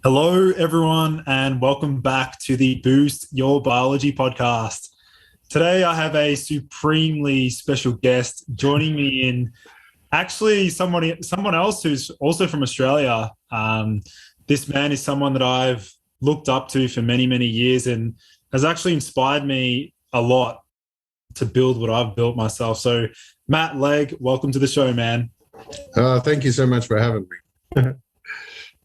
Hello, everyone, and welcome back to the Boost Your Biology podcast. Today, I have a supremely special guest joining me in actually someone else who's also from Australia. This man is someone that I've looked up to for many, many years and has actually inspired me a lot to build what I've built myself. So, Matt Legge, welcome to the show, man. Thank you so much for having me.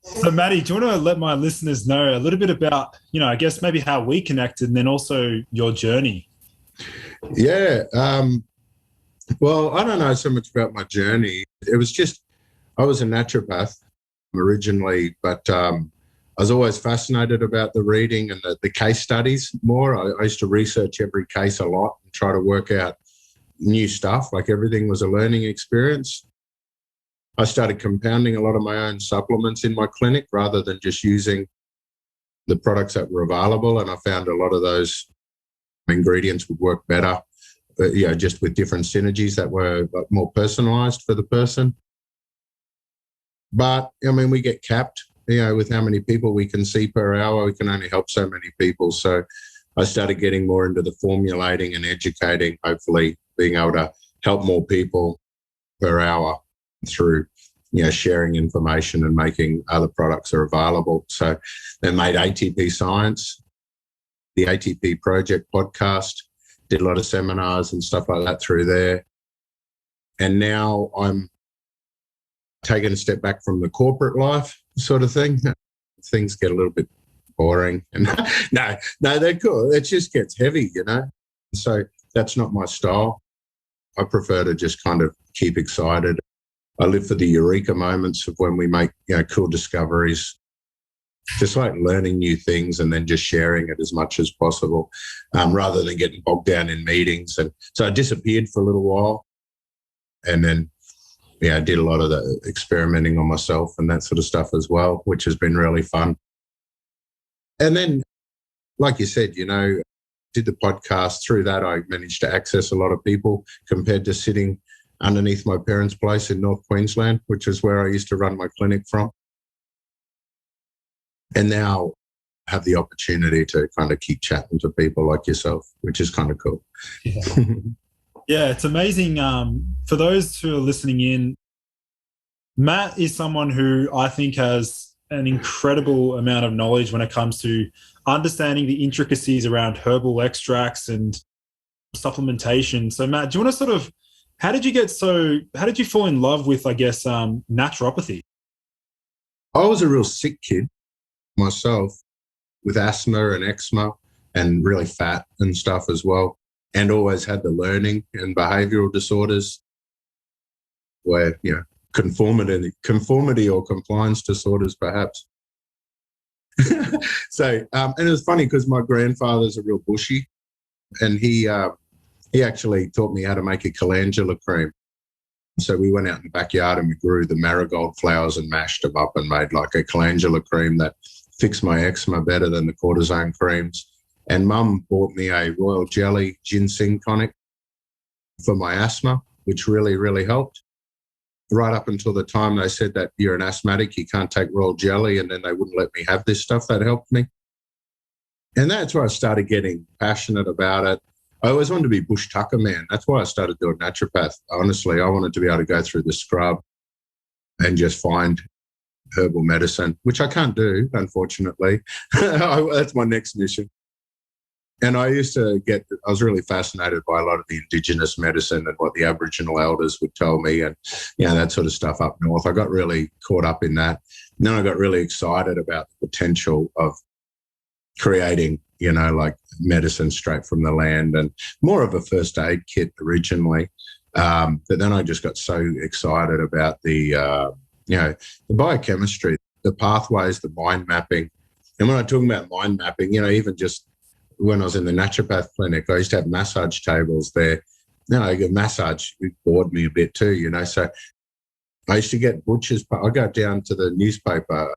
So, Maddie, do you want to let my listeners know a little bit about, I guess maybe how we connected and then also your journey? Yeah. Well, I don't know so much about my journey. It was just, I was a naturopath originally, but I was always fascinated about the reading and the case studies more. I used to research every case a lot and try to work out new stuff. Like everything was a learning experience. I started compounding a lot of my own supplements in my clinic rather than just using the products that were available. And I found a lot of those ingredients would work better, just with different synergies that were more personalized for the person. But, we get capped, with how many people we can see per hour. We can only help so many people. So I started getting more into the formulating and educating, hopefully being able to help more people per hour through sharing information and making other products are available. So they made ATP Science, the ATP Project podcast, did a lot of seminars and stuff like that through there. And now I'm taking a step back from the corporate life sort of thing. Things get a little bit boring. And no, they're cool. It just gets heavy, So that's not my style. I prefer to just kind of keep excited. I live for the eureka moments of when we make, cool discoveries, just like learning new things and then just sharing it as much as possible, rather than getting bogged down in meetings. And so I disappeared for a little while and then, I did a lot of the experimenting on myself and that sort of stuff as well, which has been really fun. And then, like you said, did the podcast. Through that, I managed to access a lot of people compared to sitting underneath my parents' place in North Queensland, which is where I used to run my clinic from. And now I have the opportunity to kind of keep chatting to people like yourself, which is kind of cool. Yeah, yeah, it's amazing. For those who are listening in, Matt is someone who I think has an incredible amount of knowledge when it comes to understanding the intricacies around herbal extracts and supplementation. So, Matt, do you want to how did you fall in love with, naturopathy? I was a real sick kid myself with asthma and eczema and really fat and stuff as well. And always had the learning and behavioral disorders where, conformity or compliance disorders, perhaps. So, and it was funny because my grandfather's a real bushy and he actually taught me how to make a calendula cream. So we went out in the backyard and we grew the marigold flowers and mashed them up and made like a calendula cream that fixed my eczema better than the cortisone creams. And Mum bought me a royal jelly ginseng tonic for my asthma, which really, really helped. Right up until the time they said that you're an asthmatic, you can't take royal jelly, and then they wouldn't let me have this stuff that helped me. And that's where I started getting passionate about it. I always wanted to be bush tucker man. That's why I started doing naturopath. Honestly, I wanted to be able to go through the scrub and just find herbal medicine, which I can't do, unfortunately. That's my next mission. And I was really fascinated by a lot of the indigenous medicine and what the Aboriginal elders would tell me and, that sort of stuff up north. I got really caught up in that. And then I got really excited about the potential of creating, like medicine straight from the land and more of a first aid kit originally. But then I just got so excited about the biochemistry, the pathways, the mind mapping. And when I talk about mind mapping, even just when I was in the naturopath clinic, I used to have massage tables there. Massage bored me a bit too, So I used to get butchers. I go down to the newspaper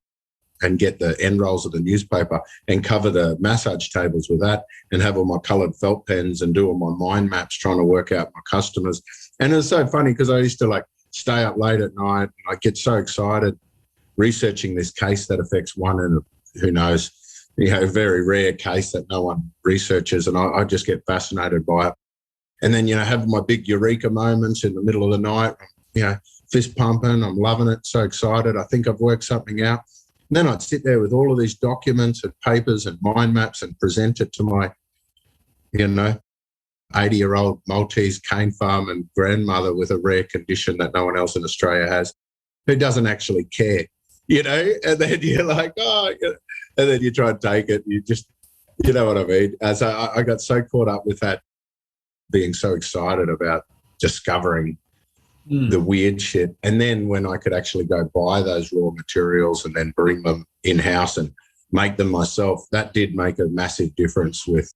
and get the end rolls of the newspaper and cover the massage tables with that and have all my coloured felt pens and do all my mind maps trying to work out my customers. And it was so funny because I used to stay up late at night and I get so excited researching this case that affects 1 in who knows, very rare case that no one researches. And I just get fascinated by it. And then, have my big eureka moments in the middle of the night, fist pumping, I'm loving it, so excited. I think I've worked something out. And then I'd sit there with all of these documents and papers and mind maps and present it to my, 80-year-old Maltese cane farm and grandmother with a rare condition that no one else in Australia has, who doesn't actually care, and then you're like, and then you try and take it. You just, you know what I mean? As I got so caught up with that, being so excited about discovering the weird shit. And then when I could actually go buy those raw materials and then bring them in-house and make them myself, that did make a massive difference with,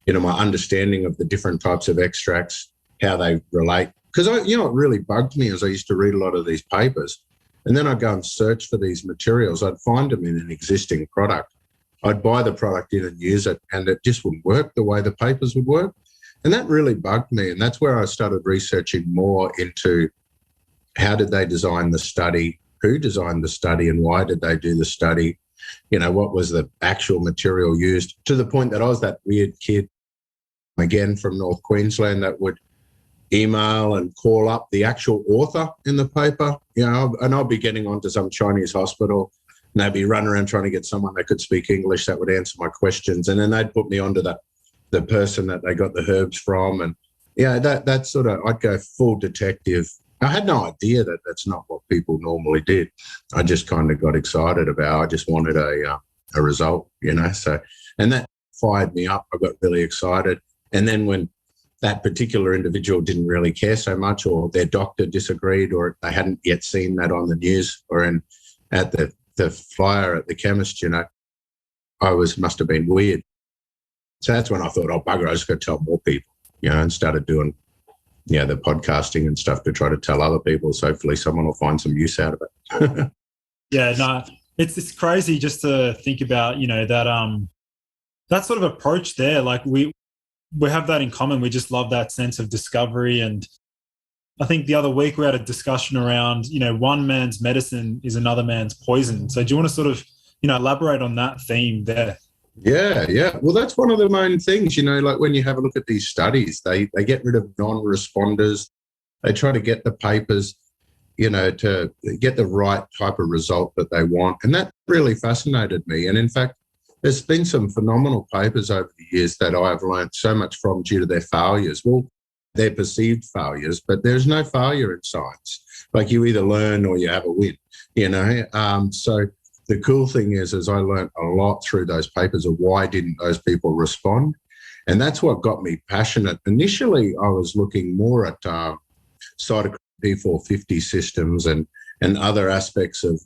my understanding of the different types of extracts, how they relate. Because, it really bugged me as I used to read a lot of these papers. And then I'd go and search for these materials. I'd find them in an existing product. I'd buy the product in and use it, and it just wouldn't work the way the papers would work. And that really bugged me. And that's where I started researching more into how did they design the study, who designed the study, and why did they do the study? What was the actual material used, to the point that I was that weird kid, again, from North Queensland, that would email and call up the actual author in the paper, and I'll be getting onto some Chinese hospital, and they'd be running around trying to get someone that could speak English that would answer my questions. And then they'd put me onto the person that they got the herbs from. And that sort of, I'd go full detective. I had no idea that that's not what people normally did. I just kind of got excited about, I just wanted a result, so, and that fired me up. I got really excited. And then when that particular individual didn't really care so much, or their doctor disagreed, or they hadn't yet seen that on the news or at the flyer at the chemist, I must have been weird. So that's when I thought, bugger, I just got to tell more people, and started doing, the podcasting and stuff to try to tell other people. So hopefully someone will find some use out of it. Yeah, no, it's crazy just to think about, that sort of approach there. Like we have that in common. We just love that sense of discovery. And I think the other week we had a discussion around, one man's medicine is another man's poison. So do you want to sort of, elaborate on that theme there? Yeah. Well, that's one of the main things, like when you have a look at these studies, they get rid of non-responders. They try to get the papers, to get the right type of result that they want. And that really fascinated me. And in fact, there's been some phenomenal papers over the years that I've learned so much from due to their failures. Well, they're perceived failures, but there's no failure in science. Like you either learn or you have a win, So the cool thing is I learned a lot through those papers of why didn't those people respond. And that's what got me passionate. Initially, I was looking more at cytochrome P450 systems and other aspects of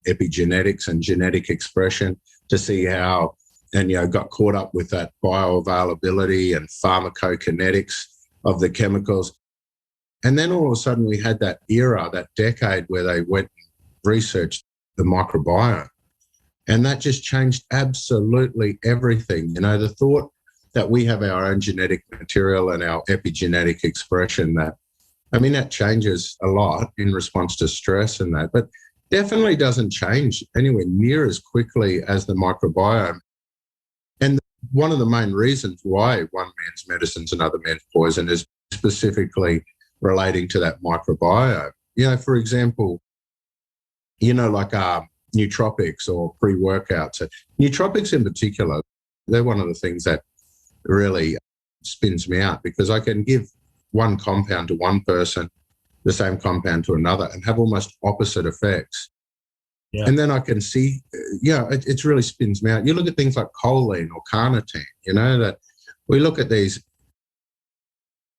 epigenetics and genetic expression to see how, and got caught up with that bioavailability and pharmacokinetics of the chemicals. And then all of a sudden we had that era, that decade where they went and researched the microbiome. And that just changed absolutely everything. The thought that we have our own genetic material and our epigenetic expression, that changes a lot in response to stress and that, but definitely doesn't change anywhere near as quickly as the microbiome. And one of the main reasons why one man's medicine's another man's poison is specifically relating to that microbiome. For example, like nootropics or pre-workouts. Nootropics in particular, they're one of the things that really spins me out, because I can give one compound to one person, the same compound to another, and have almost opposite effects. Yeah. And then I can see, it really spins me out. You look at things like choline or carnitine, that we look at these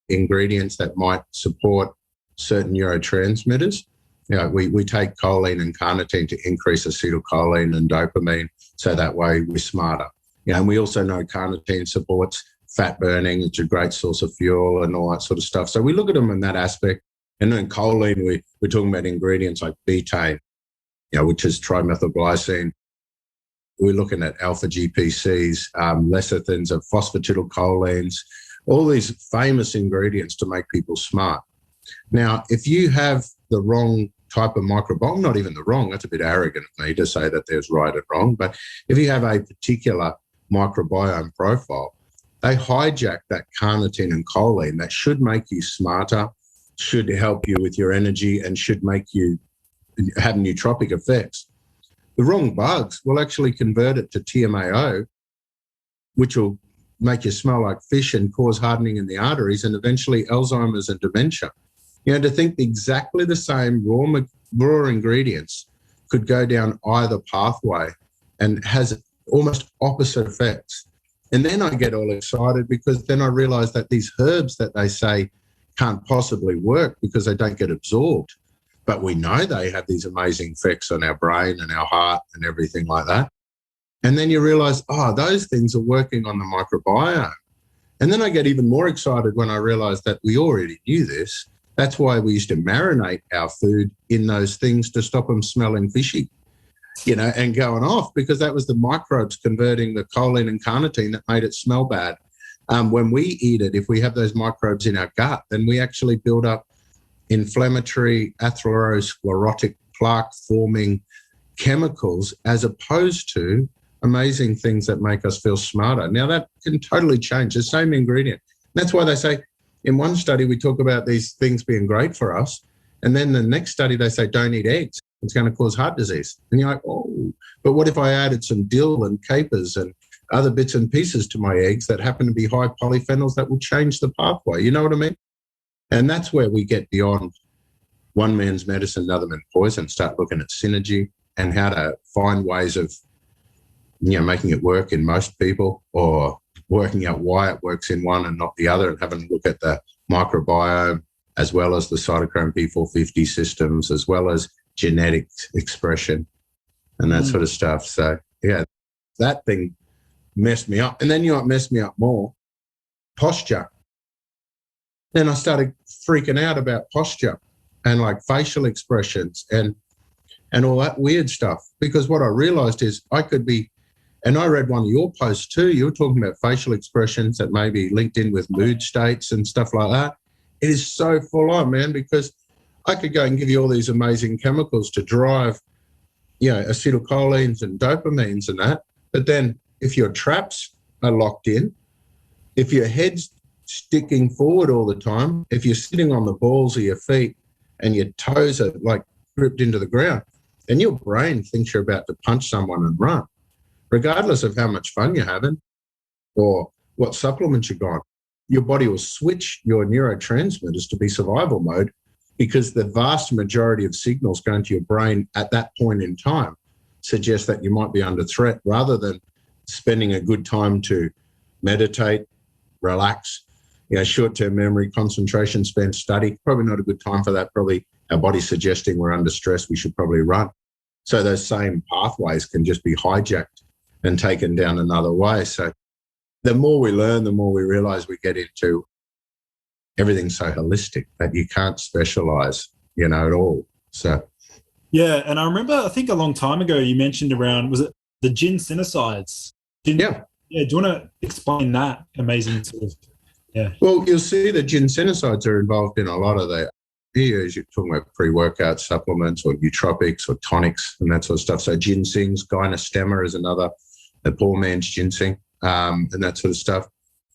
ingredients that might support certain neurotransmitters. We take choline and carnitine to increase acetylcholine and dopamine, so that way we're smarter. And we also know carnitine supports fat burning. It's a great source of fuel and all that sort of stuff. So we look at them in that aspect. And then choline, we're talking about ingredients like betaine, which is trimethylglycine. We're looking at alpha GPCs, lecithins, of phosphatidylcholines, all these famous ingredients to make people smart. Now, if you have the wrong type of microbiome, not even the wrong, that's a bit arrogant of me to say that there's right and wrong, but if you have a particular microbiome profile, they hijack that carnitine and choline that should make you smarter, should help you with your energy, and should make you have nootropic effects. The wrong bugs will actually convert it to TMAO, which will make you smell like fish and cause hardening in the arteries and eventually Alzheimer's and dementia. You know, to think exactly the same raw ingredients could go down either pathway and has almost opposite effects. And then I get all excited because then I realize that these herbs that they say can't possibly work because they don't get absorbed. But we know they have these amazing effects on our brain and our heart and everything like that. And then you realize, oh, those things are working on the microbiome. And then I get even more excited when I realize that we already knew this. That's why we used to marinate our food in those things to stop them smelling fishy, you know, and going off, because that was the microbes converting the choline and carnitine that made it smell bad. When we eat it, if we have those microbes in our gut, then we actually build up inflammatory atherosclerotic plaque-forming chemicals as opposed to amazing things that make us feel smarter. Now, that can totally change the same ingredient. That's why they say in one study, we talk about these things being great for us. And then the next study, they say, don't eat eggs. It's going to cause heart disease. And you're like, oh, but what if I added some dill and capers and other bits and pieces to my eggs that happen to be high polyphenols that will change the pathway? You know what I mean? And that's where we get beyond one man's medicine, another man's poison, start looking at synergy and how to find ways of, you know, making it work in most people, or working out why it works in one and not the other, and having a look at the microbiome as well as the cytochrome P450 systems, as well as genetic expression and that sort of stuff. So, yeah, that thing messed me up. And then, you know what messed me up more? Posture. Then I started freaking out about posture and like facial expressions and all that weird stuff, because what I realized is I could be, and I read one of your posts too, you were talking about facial expressions that may be linked in with mood states and stuff like that. It is so full on, man, because I could go and give you all these amazing chemicals to drive, you know, acetylcholines and dopamines and that. But then if your traps are locked in, if your head's sticking forward all the time, if you're sitting on the balls of your feet and your toes are like gripped into the ground, then your brain thinks you're about to punch someone and run, regardless of how much fun you're having or what supplements you're on. Your body will switch your neurotransmitters to be survival mode, because the vast majority of signals going to your brain at that point in time suggest that you might be under threat, rather than spending a good time to meditate, relax, you know, short-term memory, concentration span, study. Probably not a good time for that. Probably our body's suggesting we're under stress, we should probably run. So those same pathways can just be hijacked and taken down another way. So the more we learn, the more we realize we get into everything's so holistic that you can't specialize, you know, at all. So, yeah. And I remember, I think a long time ago, you mentioned around, was it the Ginsenosides? Yeah. Yeah. Do you want to explain that amazing sort of, yeah. Well, you'll see that Ginsenosides are involved in a lot of the, here, as you're talking about pre-workout supplements or nootropics or tonics and that sort of stuff. So ginsengs, gynostemma is another, the poor man's ginseng, and that sort of stuff.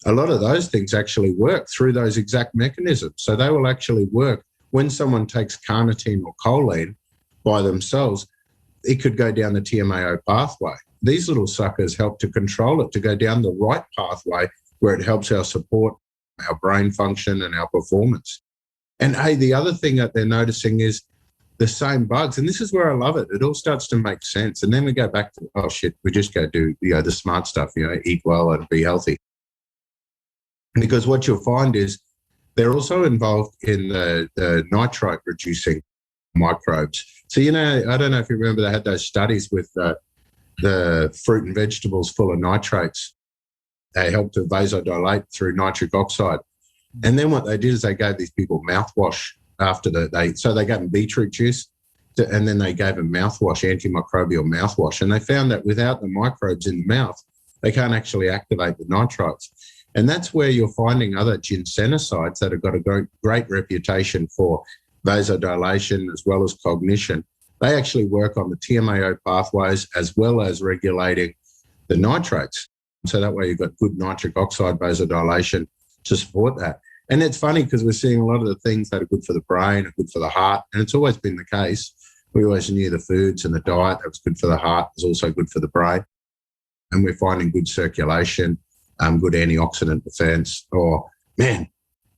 A lot of those things actually work through those exact mechanisms. So they will actually work when someone takes carnitine or choline by themselves. It could go down the TMAO pathway. These little suckers help to control it to go down the right pathway, where it helps our support, our brain function and our performance. And hey, the other thing that they're noticing is the same bugs. And this is where I love it. It all starts to make sense. And then we go back to, oh shit, we just go do, you know, the smart stuff, you know, eat well and be healthy. Because what you'll find is they're also involved in the nitrite reducing microbes. So, you know, I don't know if you remember, they had those studies with the fruit and vegetables full of nitrates. They helped to vasodilate through nitric oxide. And then what they did is they gave these people mouthwash after so they gave them beetroot juice, and then they gave them mouthwash, antimicrobial mouthwash. And they found that without the microbes in the mouth, they can't actually activate the nitrites. And that's where you're finding other ginsenosides that have got a great reputation for vasodilation, as well as cognition. They actually work on the TMAO pathways as well as regulating the nitrates. So that way you've got good nitric oxide vasodilation to support that. And it's funny because we're seeing a lot of the things that are good for the brain are good for the heart. And it's always been the case. We always knew the foods and the diet that was good for the heart was also good for the brain. And we're finding good circulation, good antioxidant defense, or man,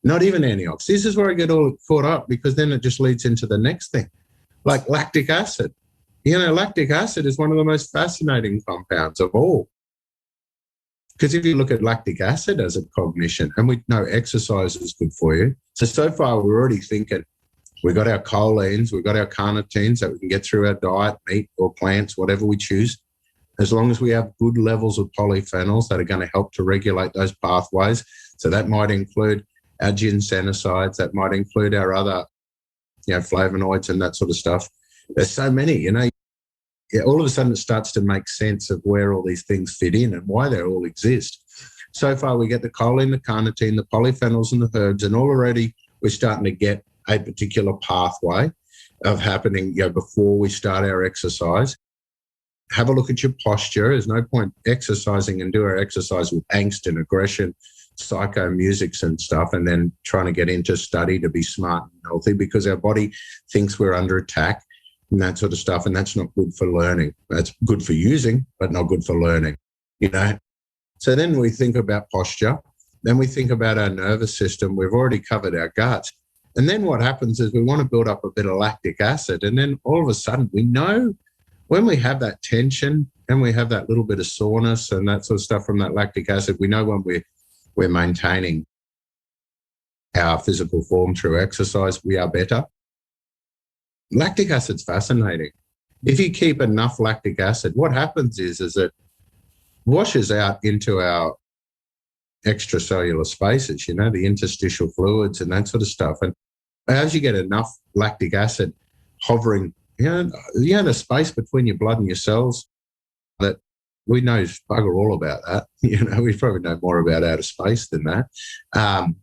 not even antioxidants. This is where I get all caught up, because then it just leads into the next thing, like lactic acid. Lactic acid is one of the most fascinating compounds of all. Because if you look at lactic acid as a cognition, and we know exercise is good for you. So far we're already thinking we've got our choline, we've got our carnitines that we can get through our diet, meat or plants, whatever we choose. As long as we have good levels of polyphenols that are going to help to regulate those pathways. So that might include our ginsenosides, that might include our other, flavonoids and that sort of stuff. There's so many, all of a sudden it starts to make sense of where all these things fit in and why they all exist. So far we get the choline, the carnitine, the polyphenols and the herbs, and already we're starting to get a particular pathway of happening before we start our exercise. Have a look at your posture. There's no point exercising and do our exercise with angst and aggression, psycho musics and stuff, and then trying to get into study to be smart and healthy, because our body thinks we're under attack and that sort of stuff. And that's not good for learning. That's good for using, but not good for learning, So then we think about posture. Then we think about our nervous system. We've already covered our guts. And then what happens is we want to build up a bit of lactic acid. And then all of a sudden we know when we have that tension and we have that little bit of soreness and that sort of stuff from that lactic acid, we know when we're maintaining our physical form through exercise, we are better. Lactic acid's fascinating. If you keep enough lactic acid, what happens is it washes out into our extracellular spaces, the interstitial fluids and that sort of stuff. And as you get enough lactic acid hovering, the space between your blood and your cells, that we know bugger all about that. We probably know more about outer space than that.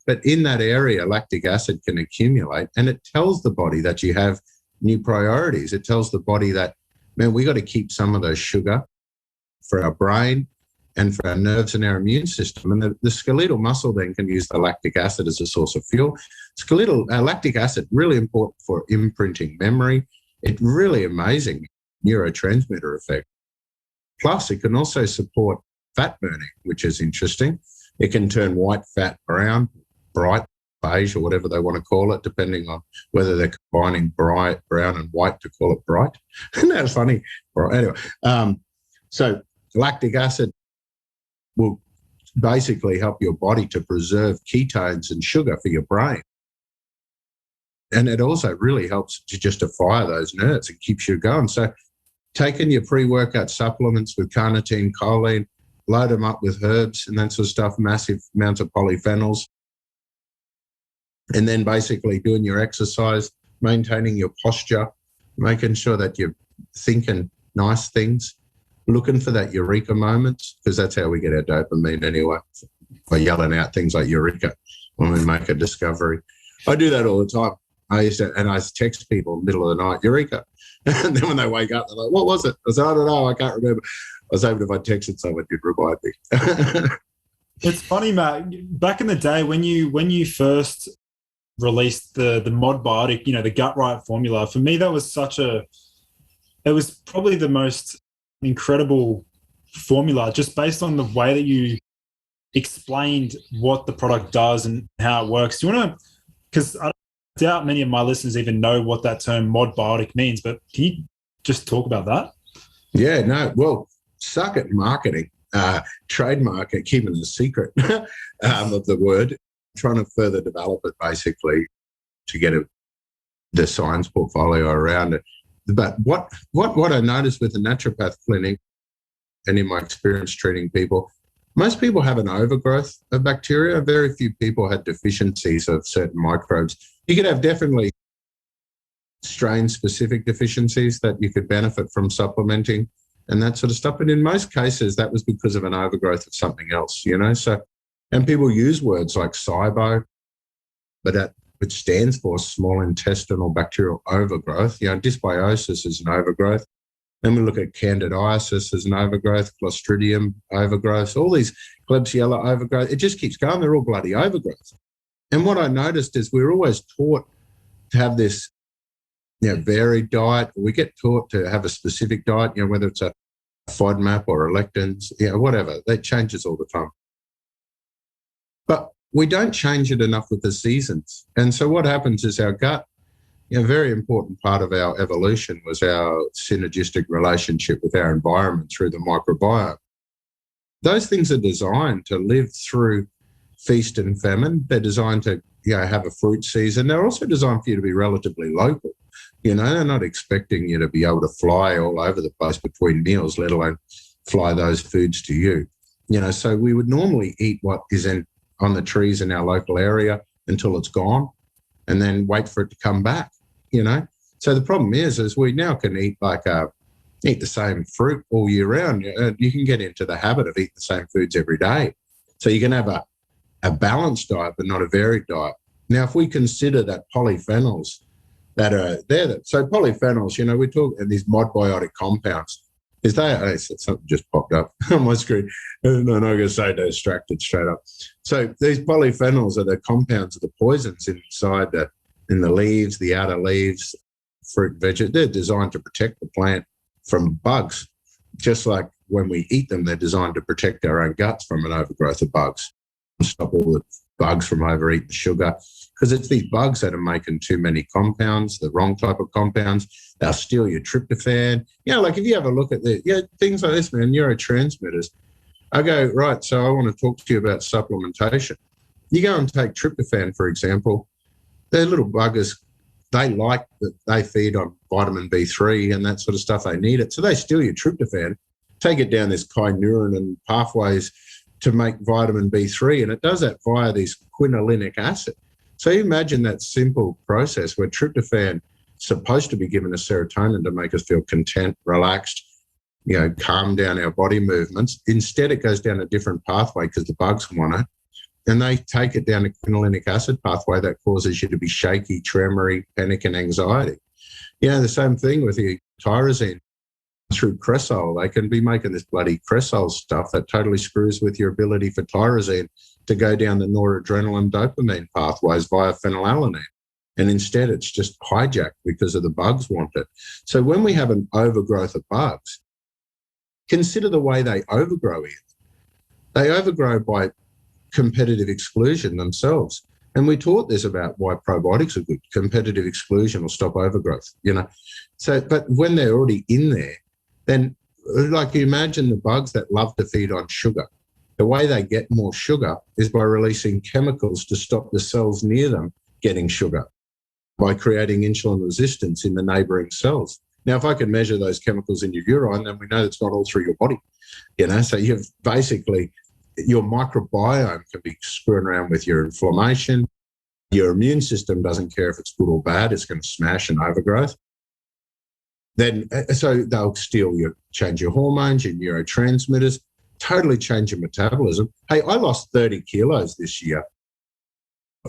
But in that area, lactic acid can accumulate, and it tells the body that you have new priorities. It tells the body that, man, we got to keep some of those sugar for our brain and for our nerves and our immune system. And the skeletal muscle then can use the lactic acid as a source of fuel. Lactic acid, really important for imprinting memory. It's really amazing neurotransmitter effect. Plus, it can also support fat burning, which is interesting. It can turn white fat brown, bright, beige, or whatever they want to call it, depending on whether they're combining bright, brown and white to call it bright. Isn't that funny? Anyway, so lactic acid will basically help your body to preserve ketones and sugar for your brain. And it also really helps to just to fire those nerves. It keeps you going. So taking your pre-workout supplements with carnitine, choline, load them up with herbs and that sort of stuff, massive amounts of polyphenols, and then basically doing your exercise, maintaining your posture, making sure that you're thinking nice things, looking for that eureka moments, because that's how we get our dopamine anyway, by yelling out things like eureka when we make a discovery. I do that all the time. I text people in the middle of the night, eureka. And then when they wake up, they're like, what was it? I said, I don't know, I can't remember. I was hoping if I texted someone, you'd remind me. It's funny, Matt, back in the day when you first released the Modbiotic, the gut right formula, for me that was it was probably the most incredible formula, just based on the way that you explained what the product does and how it works. Do you want to, because I doubt many of my listeners even know what that term Modbiotic means, but can you just talk about that? Yeah, no, well, suck at marketing, trademark it, keeping it a secret of the word, trying to further develop it basically to get the science portfolio around it. But what I noticed with the naturopath clinic and in my experience treating people, most people have an overgrowth of bacteria. Very few people had deficiencies of certain microbes. You could have definitely strain-specific deficiencies that you could benefit from supplementing and that sort of stuff. But in most cases, that was because of an overgrowth of something else, So, and people use words like SIBO, but which stands for small intestinal bacterial overgrowth. Dysbiosis is an overgrowth. Then we look at candidiasis as an overgrowth, Clostridium overgrowth, all these Klebsiella overgrowth. It just keeps going. They're all bloody overgrowth. And what I noticed is we're always taught to have this varied diet. We get taught to have a specific diet, whether it's a FODMAP or a lectins, whatever. That changes all the time. But we don't change it enough with the seasons. And so what happens is our gut, a very important part of our evolution was our synergistic relationship with our environment through the microbiome. Those things are designed to live through feast and famine. They're designed to have a fruit season. They're also designed for you to be relatively local. They're not expecting you to be able to fly all over the place between meals, let alone fly those foods to you. So we would normally eat what is on the trees in our local area until it's gone and then wait for it to come back, So the problem is we now can eat eat the same fruit all year round. You can get into the habit of eating the same foods every day. So you can have a balanced diet, but not a varied diet. Now, if we consider that polyphenols that are there, so polyphenols, we talk these Modbiotic compounds, something just popped up on my screen. I'm not going to say distracted straight up. So these polyphenols are the compounds of the poisons inside in the leaves, the outer leaves, fruit, veg. They're designed to protect the plant from bugs. Just like when we eat them, they're designed to protect our own guts from an overgrowth of bugs. Stop all the bugs from overeating sugar, because it's these bugs that are making too many compounds, the wrong type of compounds. They'll steal your tryptophan. Like if you have a look at things like this, man, neurotransmitters. I go, right, so I want to talk to you about supplementation. You go and take tryptophan, for example. They're little buggers. They feed on vitamin B3 and that sort of stuff. They need it. So they steal your tryptophan, take it down this kynurenine and pathways to make vitamin B3, and it does that via this quinolinic acid. So you imagine that simple process where tryptophan is supposed to be given as serotonin to make us feel content, relaxed, calm down our body movements. Instead, it goes down a different pathway because the bugs want it, and they take it down a quinolinic acid pathway that causes you to be shaky, tremory, panic, and anxiety. The same thing with the tyrosine. Through cresol, they can be making this bloody cresol stuff that totally screws with your ability for tyrosine to go down the noradrenaline dopamine pathways via phenylalanine. And instead, it's just hijacked because of the bugs want it. So when we have an overgrowth of bugs, consider the way they overgrow it. They overgrow by competitive exclusion themselves. And we taught this about why probiotics are good. Competitive exclusion will stop overgrowth, So, but when they're already in there, then like you imagine the bugs that love to feed on sugar. The way they get more sugar is by releasing chemicals to stop the cells near them getting sugar, by creating insulin resistance in the neighboring cells. Now, if I can measure those chemicals in your urine, then we know it's not all through your body. So you've basically, your microbiome can be screwing around with your inflammation. Your immune system doesn't care if it's good or bad. It's going to smash an overgrowth. Then, so they'll change your hormones, your neurotransmitters, totally change your metabolism. Hey, I lost 30 kilos this year.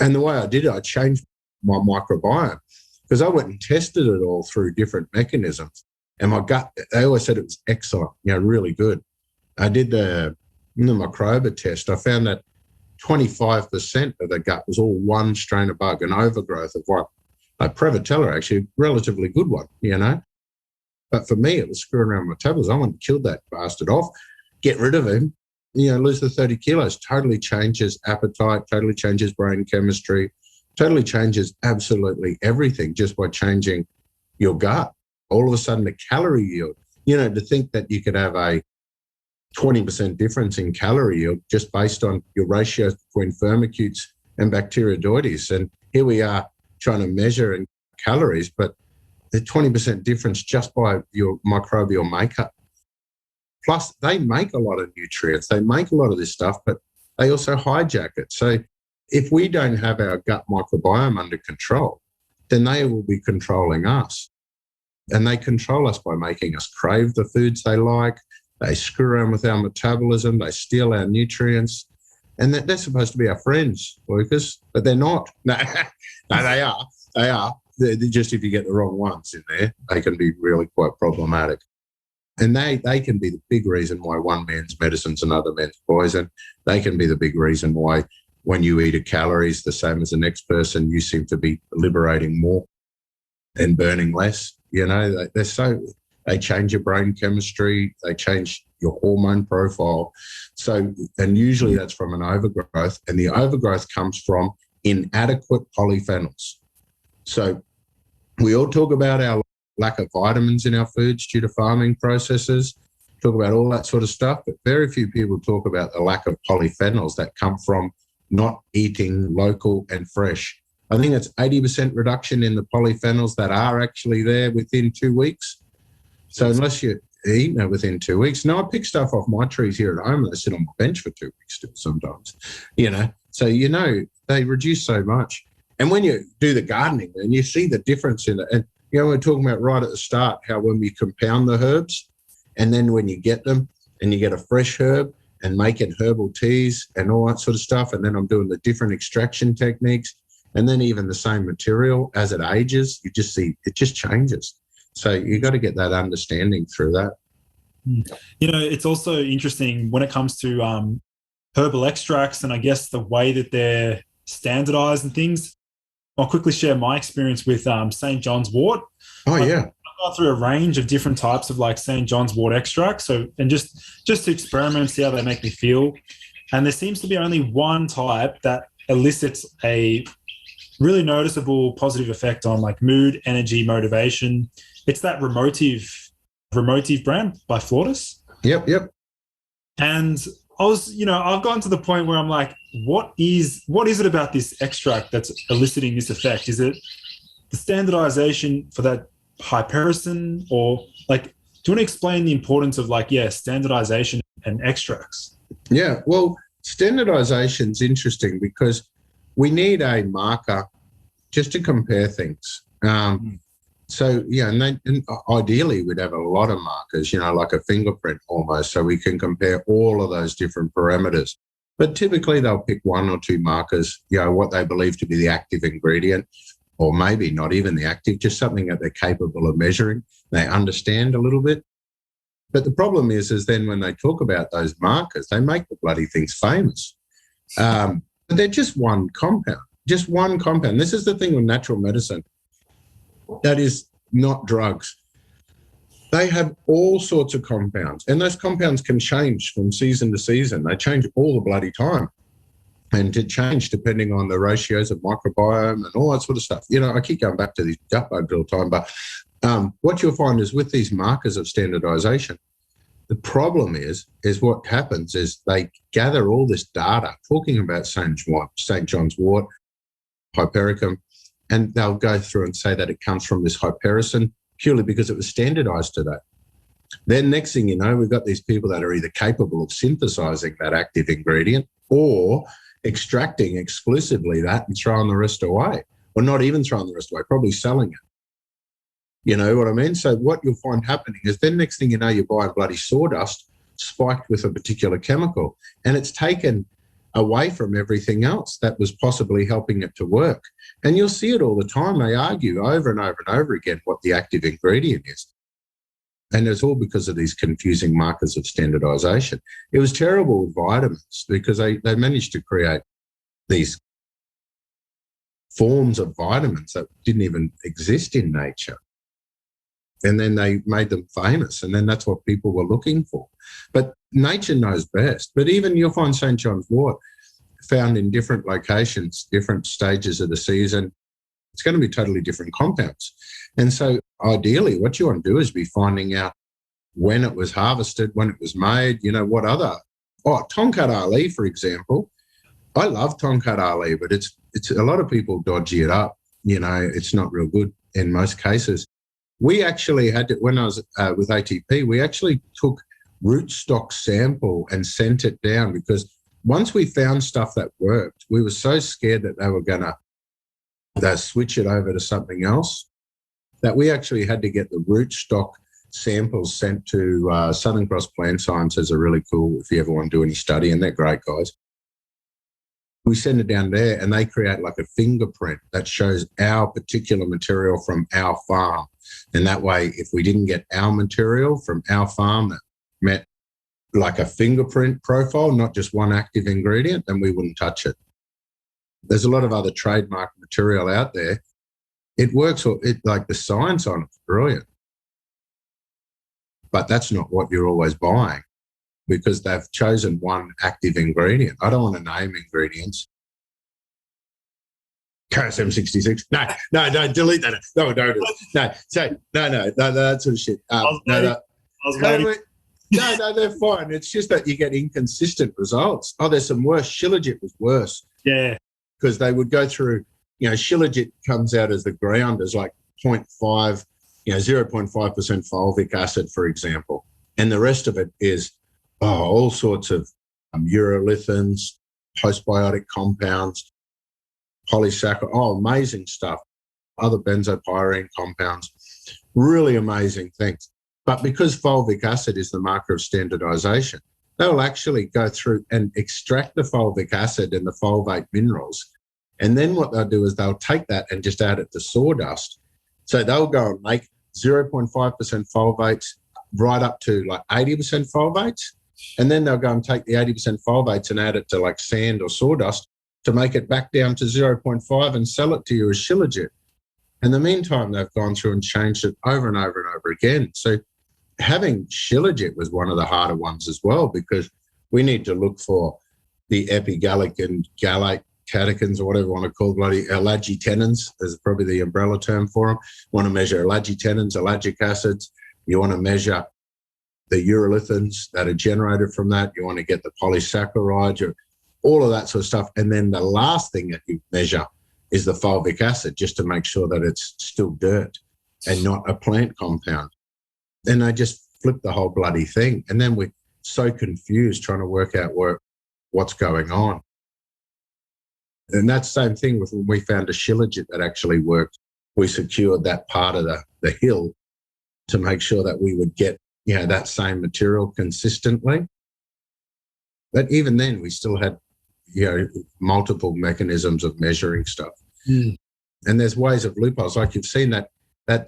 And the way I did it, I changed my microbiome because I went and tested it all through different mechanisms. And my gut, they always said it was excellent, really good. I did the microbiome test. I found that 25% of the gut was all one strain of bug, an overgrowth of what? Prevotella, actually, a relatively good one, But for me, it was screwing around my metabolism. I wanted to kill that bastard off, get rid of him, lose the 30 kilos. Totally changes appetite, totally changes brain chemistry, totally changes absolutely everything just by changing your gut. All of a sudden, the calorie yield, to think that you could have a 20% difference in calorie yield just based on your ratios between firmicutes and bacteroidetes. And here we are trying to measure in calories, but the 20% difference just by your microbial makeup. Plus, they make a lot of nutrients. They make a lot of this stuff, but they also hijack it. So if we don't have our gut microbiome under control, then they will be controlling us. And they control us by making us crave the foods they like. They screw around with our metabolism. They steal our nutrients. And they're supposed to be our friends, Lucas, but they're not. No, no, they are. They are. They're just if you get the wrong ones in there, they can be really quite problematic. And they can be the big reason why one man's medicine's another man's poison. They can be the big reason why when you eat a calories the same as the next person, you seem to be liberating more and burning less. You know, they change your brain chemistry, they change your hormone profile. So, and usually that's from an overgrowth, and the overgrowth comes from inadequate polyphenols. So we all talk about our lack of vitamins in our foods due to farming processes, talk about all that sort of stuff, but very few people talk about the lack of polyphenols that come from not eating local and fresh. I think it's 80% reduction in the polyphenols that are actually there within 2 weeks. So unless you eat it within 2 weeks, now I pick stuff off my trees here at home and they sit on my bench for 2 weeks still sometimes, you know. So, you know, they reduce so much. And when you do the gardening and you see the difference in it, and, you know, we're talking about right at the start, how when we compound the herbs and then when you get them and you get a fresh herb and making herbal teas and all that sort of stuff, and then I'm doing the different extraction techniques, and then even the same material as it ages, you just see it just changes. So you got to get that understanding through that. You know, it's also interesting when it comes to herbal extracts and I guess the way that they're standardized and things. I'll quickly share my experience with St. John's wort. Oh, yeah. I've gone through a range of different types of like St. John's wort extracts. So, and just to experiment and see how they make me feel. And there seems to be only one type that elicits a really noticeable positive effect on like mood, energy, motivation. It's that Remotive brand by Flautus. Yep. And I've gotten to the point where I'm like, what is it about this extract that's eliciting this effect? Is it the standardization for that hypericin, or like, do you want to explain the importance of like, standardization and extracts? Yeah, well, standardization's interesting because we need a marker just to compare things. So, yeah, and ideally we'd have a lot of markers, you know, like a fingerprint almost, so we can compare all of those different parameters. But typically they'll pick one or two markers, you know, what they believe to be the active ingredient, or maybe not even the active, just something that they're capable of measuring. They understand a little bit. But the problem is then when they talk about those markers, they make the bloody things famous. But they're just one compound. This is the thing with natural medicine. That is not drugs. They have all sorts of compounds, and those compounds can change from season to season. They change all the bloody time, and to change depending on the ratios of microbiome and all that sort of stuff. You know, I keep going back to these gut bugs all the time, but what you'll find is with these markers of standardization, the problem is what happens is they gather all this data talking about St. John's wort, hypericum, and they'll go through and say that it comes from this hypericin purely because it was standardized to that. Then next thing you know, we've got these people that are either capable of synthesizing that active ingredient or extracting exclusively that and throwing the rest away, or not even throwing the rest away, probably selling it. You know what I mean? So what you'll find happening is then next thing you know, you're buying bloody sawdust spiked with a particular chemical, and it's taken away from everything else that was possibly helping it to work. And you'll see it all the time. They argue over and over and over again what the active ingredient is. And it's all because of these confusing markers of standardization. It was terrible with vitamins because they managed to create these forms of vitamins that didn't even exist in nature. And then they made them famous, and then that's what people were looking for. But nature knows best. But even you'll find St. John's wort found in different locations, different stages of the season. It's going to be totally different compounds. And so ideally what you want to do is be finding out when it was harvested, when it was made, you know, what other. Tonkat Ali, for example. I love Tonkat Ali, but it's a lot of people dodgy it up. You know, it's not real good in most cases. We actually had to, when I was with ATP, we actually took rootstock sample and sent it down because once we found stuff that worked, we were so scared that they were going to switch it over to something else that we actually had to get the rootstock samples sent to Southern Cross Plant Sciences. Are really cool if you ever want to do any study, and they're great guys. We send it down there and they create like a fingerprint that shows our particular material from our farm. And that way, if we didn't get our material from our farm that met like a fingerprint profile, not just one active ingredient, then we wouldn't touch it. There's a lot of other trademark material out there. It works, like the science on it's brilliant. But that's not what you're always buying because they've chosen one active ingredient. I don't want to name ingredients. KSM66. No, don't delete that. No, don't. No, that sort of shit. No, they're fine. It's just that you get inconsistent results. Oh, there's some worse. Shilajit was worse. Yeah. Because they would go through, Shilajit comes out as the ground as like 0.5, 0.5% fulvic acid, for example. And the rest of it is all sorts of urolithins, postbiotic compounds, polysaccharide, amazing stuff, other benzopyrene compounds, really amazing things. But because fulvic acid is the marker of standardization, they'll actually go through and extract the fulvic acid and the fulvate minerals. And then what they'll do is they'll take that and just add it to sawdust. So they'll go and make 0.5% fulvates right up to like 80% fulvates. And then they'll go and take the 80% fulvates and add it to like sand or sawdust to make it back down to 0.5 and sell it to you as Shilajit. In the meantime, they've gone through and changed it over and over and over again. So having Shilajit was one of the harder ones as well, because we need to look for the epigallic and gallate catechins, or whatever you want to call bloody ellagitanins, is probably the umbrella term for them. You want to measure ellagitanins, ellagic acids. You want to measure the urolithins that are generated from that. You want to get the polysaccharides, all of that sort of stuff. And then the last thing that you measure is the fulvic acid, just to make sure that it's still dirt and not a plant compound. And they just flip the whole bloody thing. And then we're so confused trying to work out what's going on. And that's the same thing with when we found a Shilajit that actually worked. We secured that part of the hill to make sure that we would get, that same material consistently. But even then, we still had, multiple mechanisms of measuring stuff. Mm. And there's ways of loopholes. Like you've seen that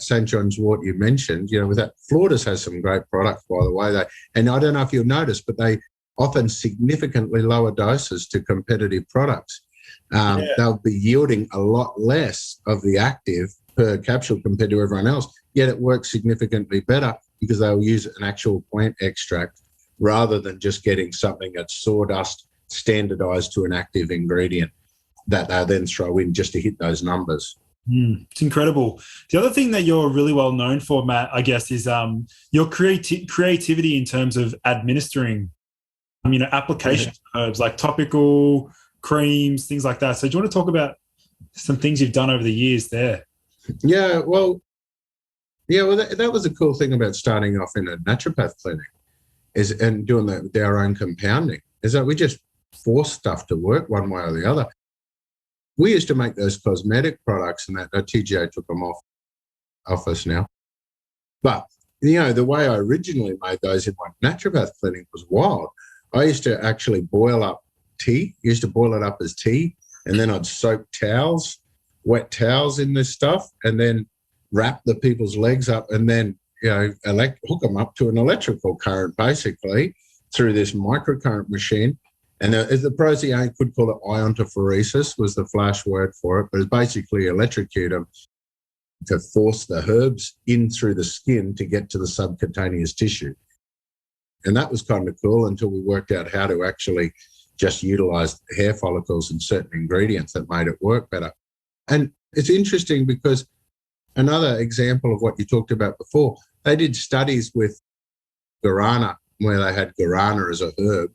St. John's wort you mentioned, with that. Florida's has some great products, by the way. And I don't know if you'll notice, but they often significantly lower doses to competitive products. They'll be yielding a lot less of the active per capsule compared to everyone else, yet it works significantly better because they'll use an actual plant extract rather than just getting something that's sawdust standardized to an active ingredient that they then throw in just to hit those numbers. It's incredible. The other thing that you're really well known for, Matt, I guess, is your creativity in terms of administering, applications of herbs, like topical creams, things like that. So do you want to talk about some things you've done over the years there? That was a cool thing about starting off in a naturopath clinic and doing our own compounding, is that we just force stuff to work one way or the other. We used to make those cosmetic products, and that TGA took them off us now. But, the way I originally made those in my naturopath clinic was wild. I used to actually boil up tea, used to boil it up as tea, and then I'd soak wet towels in this stuff, and then wrap the people's legs up, and then, hook them up to an electrical current, basically, through this microcurrent machine. And the prosy could call it iontophoresis, was the flash word for it, but it's basically electrocute them to force the herbs in through the skin to get to the subcutaneous tissue. And that was kind of cool until we worked out how to actually just utilize hair follicles and certain ingredients that made it work better. And it's interesting because another example of what you talked about before, they did studies with guarana, where they had guarana as a herb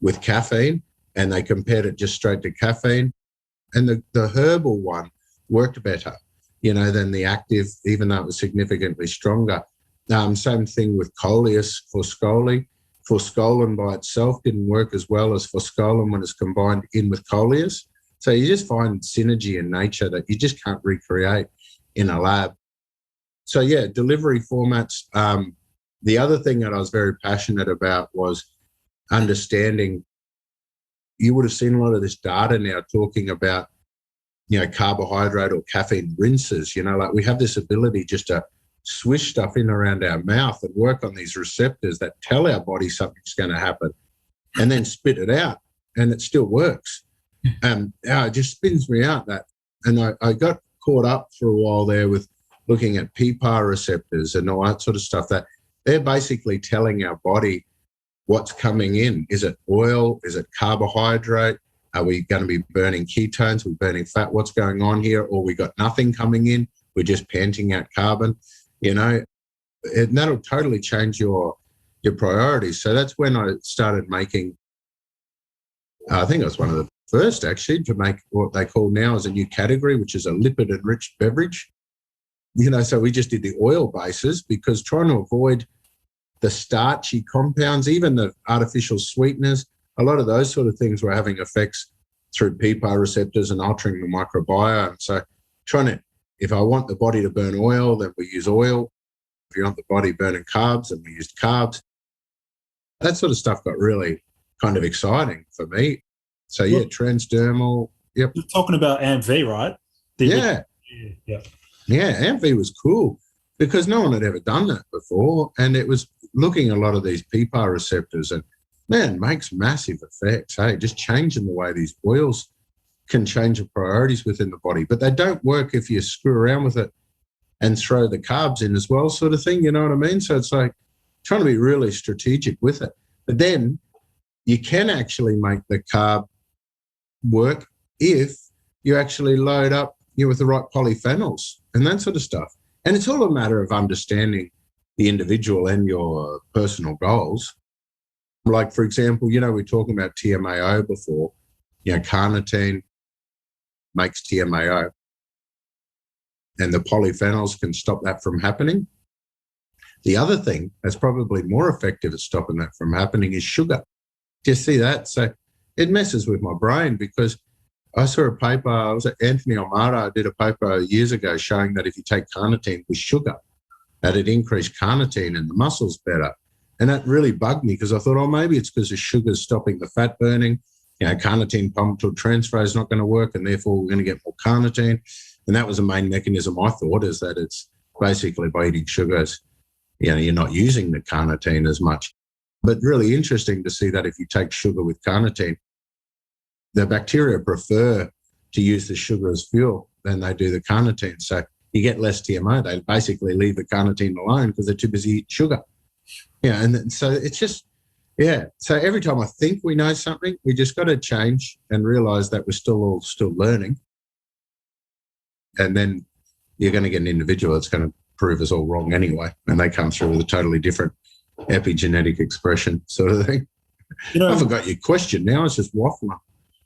with caffeine, and they compared it just straight to caffeine. And the herbal one worked better, than the active, even though it was significantly stronger. Same thing with coleus forscoli. Forskolin by itself didn't work as well as forskolin when it's combined in with coleus. So you just find synergy in nature that you just can't recreate in a lab. So delivery formats. The other thing that I was very passionate about was understanding you would have seen a lot of this data now talking about, carbohydrate or caffeine rinses. Like we have this ability just to swish stuff in around our mouth and work on these receptors that tell our body something's going to happen and then spit it out, and it still works. It just spins me out that. And I got caught up for a while there with looking at PPAR receptors and all that sort of stuff, that they're basically telling our body what's coming in. Is it oil? Is it carbohydrate? Are we going to be burning ketones? Are we burning fat? What's going on here? Or we got nothing coming in. We're just panting out carbon, that'll totally change your priorities. So that's when I started making, I think I was one of the first actually to make what they call now as a new category, which is a lipid-enriched beverage. So we just did the oil bases because trying to avoid the starchy compounds, even the artificial sweeteners, a lot of those sort of things were having effects through PPAR receptors and altering the microbiome. So if I want the body to burn oil, then we use oil. If you want the body burning carbs, then we used carbs. That sort of stuff got really kind of exciting for me. So yeah, transdermal. Yep. You're talking about AMV, right? Yeah, AMV was cool because no one had ever done that before, and it was looking at a lot of these PPAR receptors, and man, makes massive effects. Hey, just changing the way these oils can change the priorities within the body, but they don't work if you screw around with it and throw the carbs in as well, sort of thing. You know what I mean? So it's like trying to be really strategic with it. But then you can actually make the carb work if you actually load up with the right polyphenols and that sort of stuff. And it's all a matter of understanding the individual and your personal goals. Like, for example, we were talking about TMAO before. Carnitine makes TMAO, and the polyphenols can stop that from happening. The other thing that's probably more effective at stopping that from happening is sugar. Do you see that? So it messes with my brain because I saw a paper, I was at Anthony Almada, did a paper years ago showing that if you take carnitine with sugar, that it increased carnitine in the muscles better. And that really bugged me because I thought, maybe it's because the sugar's stopping the fat burning. Carnitine pulmonary transfer is not going to work, and therefore we're going to get more carnitine. And that was the main mechanism, I thought, is that it's basically by eating sugars, you're not using the carnitine as much. But really interesting to see that if you take sugar with carnitine, the bacteria prefer to use the sugar as fuel than they do the carnitine. So you get less TMO. They basically leave the carnitine alone because they're too busy eating sugar. And so it's just, So every time I think we know something, we just got to change and realize that we're still learning. And then you're going to get an individual that's going to prove us all wrong anyway. And they come through with a totally different epigenetic expression sort of thing. I forgot your question now. It's just waffling.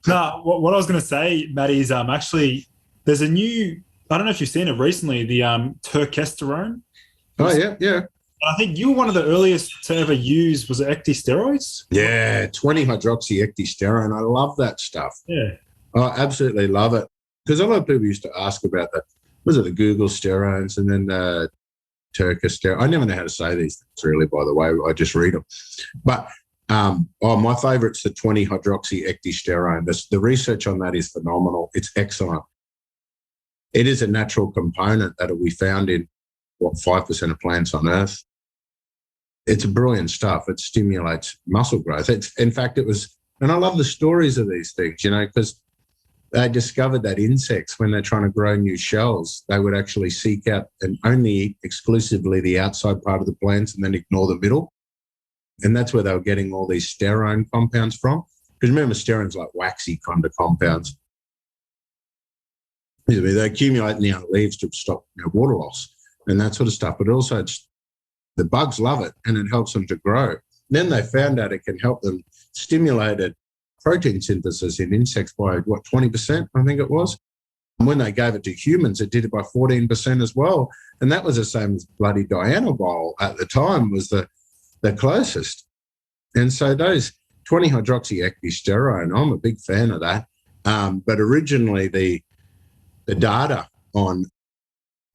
No, what I was going to say, Matty, is actually there's a new, I don't know if you've seen it recently, the terkesterone. Oh, yeah. I think you were one of the earliest to ever use, was it ecdysteroids? Yeah, 20-hydroxy-ecdysterone. I love that stuff. Yeah. I absolutely love it. Because a lot of people used to ask about that. Was it the Google steroids and then the terkesterone? I never know how to say these things, really, by the way. I just read them. But my favourite's the 20-hydroxy-ecdysterone. The research on that is phenomenal. It's excellent. It is a natural component that will be found in, 5% of plants on Earth. It's brilliant stuff. It stimulates muscle growth. In fact, it was, and I love the stories of these things, because they discovered that insects, when they're trying to grow new shells, they would actually seek out and only eat exclusively the outside part of the plants and then ignore the middle. And that's where they were getting all these sterone compounds from. Because remember, sterone's like waxy kind of compounds. They accumulate in the leaves to stop water loss and that sort of stuff. But also the bugs love it and it helps them to grow. Then they found out it can help them stimulate protein synthesis in insects by, 20%, I think it was. And when they gave it to humans, it did it by 14% as well. And that was the same as bloody dianabol at the time was the closest. And so those 20-hydroxy-ecdysterone, I'm a big fan of that. But originally the data on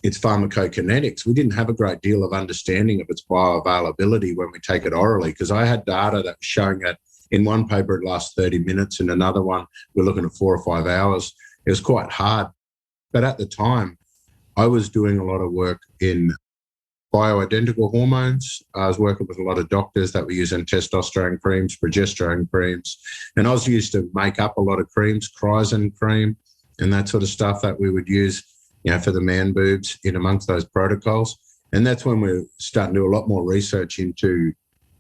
its pharmacokinetics, we didn't have a great deal of understanding of its bioavailability when we take it orally, because I had data that was showing that in one paper it lasts 30 minutes, in another one we're looking at 4 or 5 hours. It was quite hard. But at the time, I was doing a lot of work in bioidentical hormones. I was working with a lot of doctors that were using testosterone creams, progesterone creams, and I was used to make up a lot of creams, chrysin cream, and that sort of stuff that we would use, for the man boobs in amongst those protocols. And that's when we're starting to do a lot more research into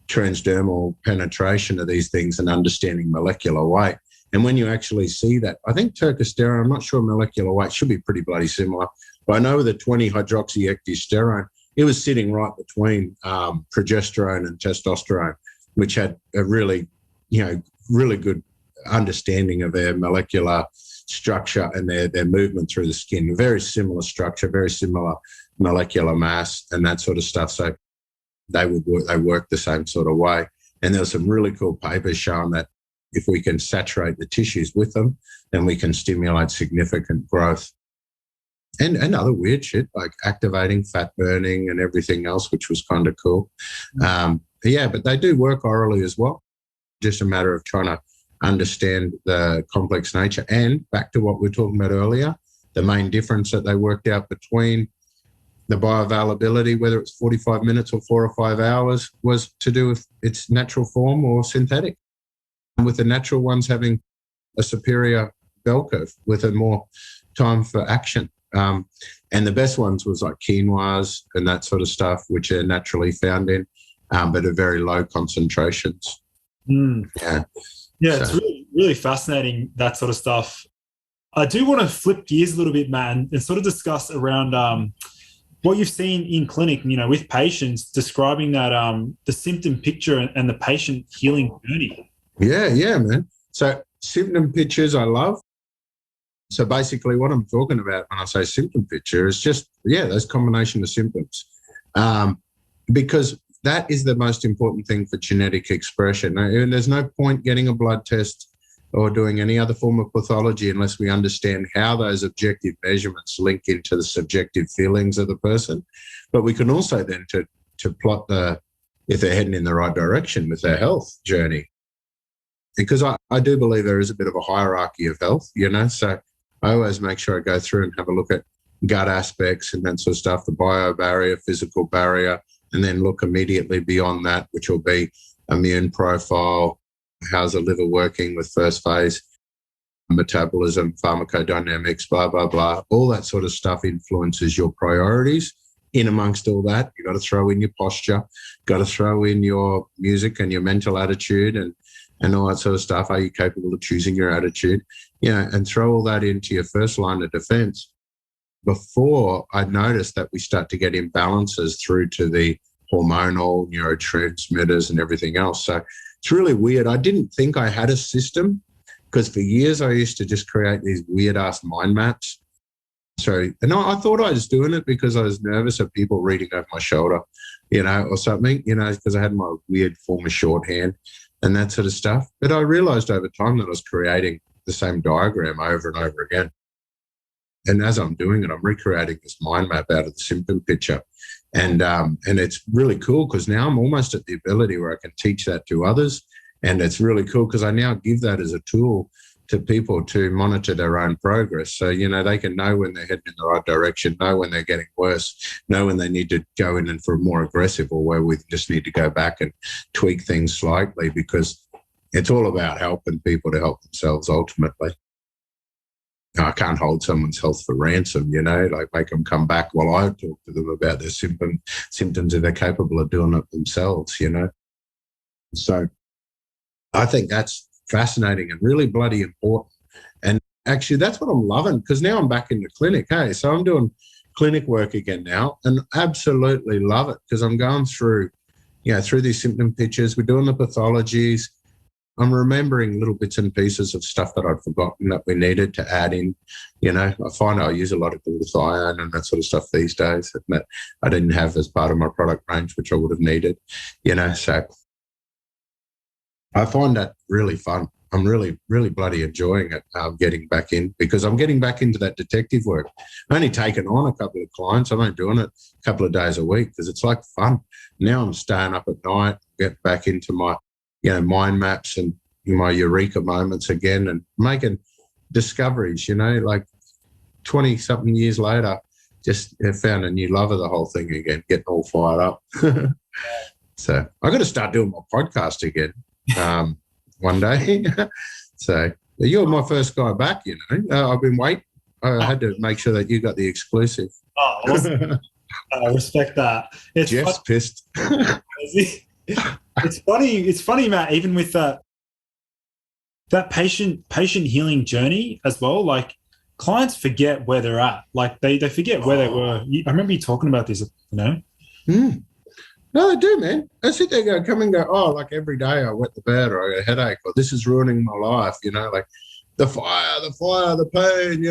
transdermal penetration of these things and understanding molecular weight. And when you actually see that, I think turcosterone, I'm not sure molecular weight, should be pretty bloody similar, but I know with the 20-hydroxyecdysterone, it was sitting right between progesterone and testosterone, which had a really good understanding of their molecular structure and their movement through the skin. Very similar structure, very similar molecular mass and that sort of stuff. So they work the same sort of way. And there were some really cool papers showing that if we can saturate the tissues with them, then we can stimulate significant growth. And other weird shit like activating fat burning and everything else, which was kind of cool. But they do work orally as well. Just a matter of trying to understand the complex nature. And back to what we were talking about earlier, the main difference that they worked out between the bioavailability, whether it's 45 minutes or 4 or 5 hours, was to do with its natural form or synthetic. And with the natural ones having a superior bell curve with a more time for action. And the best ones was like quinoas and that sort of stuff, which are naturally found in, but at very low concentrations. Yeah, it's really, really fascinating, that sort of stuff. I do want to flip gears a little bit, Matt, and sort of discuss around what you've seen in clinic, with patients, describing that the symptom picture and the patient healing journey. Yeah, man. So symptom pictures I love. So basically what I'm talking about when I say symptom picture is just, those combination of symptoms. Because that is the most important thing for genetic expression. And there's no point getting a blood test or doing any other form of pathology unless we understand how those objective measurements link into the subjective feelings of the person. But we can also then to plot if they're heading in the right direction with their health journey. Because I do believe there is a bit of a hierarchy of health, so I always make sure I go through and have a look at gut aspects and that sort of stuff, the bio barrier, physical barrier, and then look immediately beyond that, which will be immune profile, how's the liver working with first phase, metabolism, pharmacodynamics, blah, blah, blah. All that sort of stuff influences your priorities. In amongst all that, you've got to throw in your posture, got to throw in your music and your mental attitude and all that sort of stuff. Are you capable of choosing your attitude? And throw all that into your first line of defense before I noticed that we start to get imbalances through to the hormonal neurotransmitters and everything else. So it's really weird. I didn't think I had a system because for years I used to just create these weird ass mind maps. And I thought I was doing it because I was nervous of people reading over my shoulder, or something, because I had my weird form of shorthand and that sort of stuff. But I realized over time that I was creating the same diagram over and over again. And as I'm doing it, I'm recreating this mind map out of the symptom picture. And it's really cool because now I'm almost at the ability where I can teach that to others. And it's really cool because I now give that as a tool to people to monitor their own progress. So, they can know when they're heading in the right direction, know when they're getting worse, know when they need to go in and for more aggressive or where we just need to go back and tweak things slightly, because it's all about helping people to help themselves ultimately. I can't hold someone's health for ransom, like make them come back while I talk to them about their symptoms if they're capable of doing it themselves, So I think that's fascinating and really bloody important. And actually that's what I'm loving, because now I'm back in the clinic. Hey, so I'm doing clinic work again now and absolutely love it because I'm going through, through these symptom pictures. We're doing the pathologies. I'm remembering little bits and pieces of stuff that I'd forgotten that we needed to add in. I find I use a lot of glutathione and that sort of stuff these days that I didn't have as part of my product range, which I would have needed, so I find that really fun. I'm really, really bloody enjoying it, getting back in, because I'm getting back into that detective work. I've only taken on a couple of clients. I'm only doing it a couple of days a week because it's like fun. Now I'm staying up at night, get back into my, mind maps and my eureka moments again and making discoveries, like 20 something years later, just found a new love of the whole thing again, getting all fired up. So I got to start doing my podcast again one day. So you're my first guy back, I've been waiting. I had to make sure that you got the exclusive. Oh, awesome. I respect that. Jeff's pissed. It's funny, Matt, even with that patient healing journey as well, like clients forget where they're at. Like they forget where they were. I remember you talking about this, No, they do, man. I sit there, come and go, like every day I wet the bed or I got a headache or this is ruining my life, like the fire, the pain,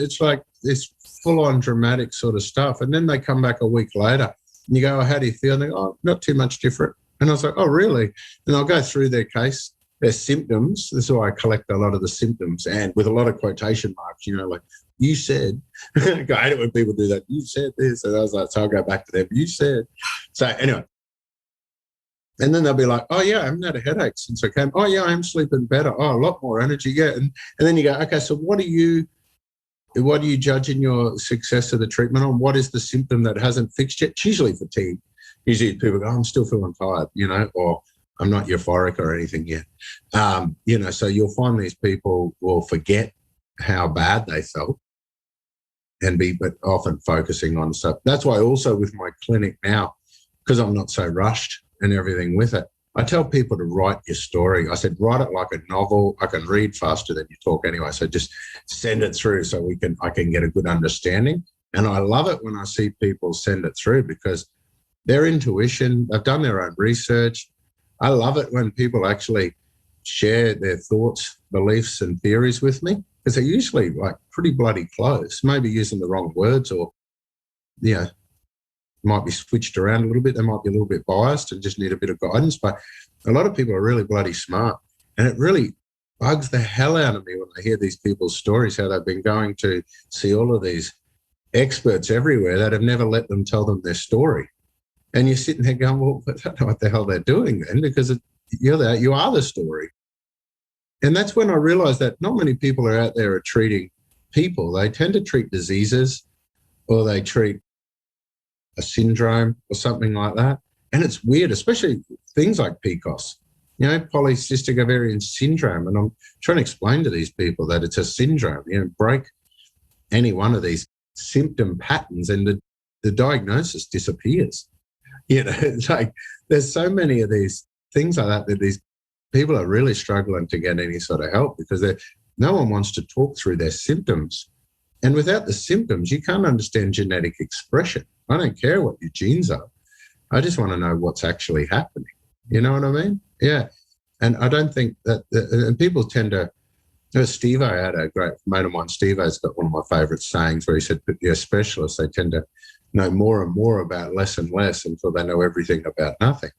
it's like this full-on dramatic sort of stuff. And then they come back a week later and you go, how do you feel? And they go, not too much different. And I was like, oh, really? And I'll go through their case, their symptoms. This is why I collect a lot of the symptoms and with a lot of quotation marks, like, you said, I hate it when people do that. You said this. And I was like, so I'll go back to them. You said. So anyway. And then they'll be like, oh, yeah, I haven't had a headache since I came. Oh, yeah, I'm sleeping better. Oh, a lot more energy. Yeah. And then you go, okay, so what are you judging your success of the treatment on? What is the symptom that hasn't fixed yet? It's usually fatigue. Usually people go, I'm still feeling tired, or I'm not euphoric or anything yet. So you'll find these people will forget how bad they felt and but often focusing on stuff. That's why also with my clinic now, because I'm not so rushed and everything with it, I tell people to write your story. I said, write it like a novel. I can read faster than you talk anyway. So just send it through so I can get a good understanding. And I love it when I see people send it through because their intuition, they've done their own research. I love it when people actually share their thoughts, beliefs, and theories with me because they're usually like pretty bloody close, maybe using the wrong words or, might be switched around a little bit. They might be a little bit biased and just need a bit of guidance. But a lot of people are really bloody smart. And it really bugs the hell out of me when I hear these people's stories, how they've been going to see all of these experts everywhere that have never let them tell them their story. And you're sitting there going, well, I don't know what the hell they're doing then because you are the story. And that's when I realized that not many people are out there are treating people. They tend to treat diseases or they treat a syndrome or something like that. And it's weird, especially things like PCOS, polycystic ovarian syndrome. And I'm trying to explain to these people that it's a syndrome. Break any one of these symptom patterns and the diagnosis disappears. It's like there's so many of these things like that these people are really struggling to get any sort of help because no one wants to talk through their symptoms. And without the symptoms, you can't understand genetic expression. I don't care what your genes are. I just want to know what's actually happening. You know what I mean? Yeah. And I don't think that, and people tend to, Steve-O had a great mate of mine, Steve-O's got one of my favourite sayings where he said, specialists, they tend to know more and more about less and less until they know everything about nothing.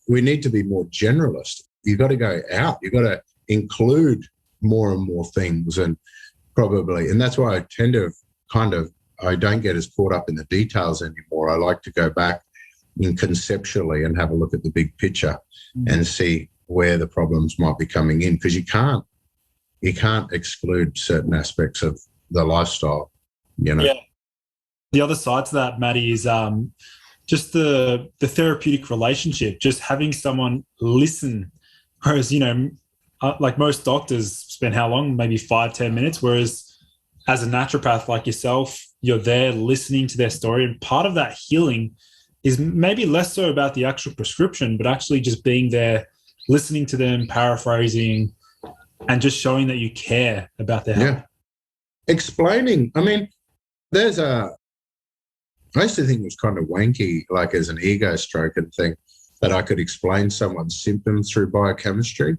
We need to be more generalist. You've got to go out. You've got to include more and more things and that's why I tend to I don't get as caught up in the details anymore. I like to go back in conceptually and have a look at the big picture and see where the problems might be coming in because you can't exclude certain aspects of the lifestyle, Yeah. The other side to that, Matty, is just the therapeutic relationship, just having someone listen. Whereas, like most doctors spend how long? Maybe 5-10 minutes. Whereas as a naturopath like yourself, you're there listening to their story. And part of that healing is maybe less so about the actual prescription, but actually just being there, listening to them, paraphrasing, and just showing that you care about their health. Explaining. I mean, I used to think it was kind of wanky, like as an ego stroking thing, that I could explain someone's symptoms through biochemistry.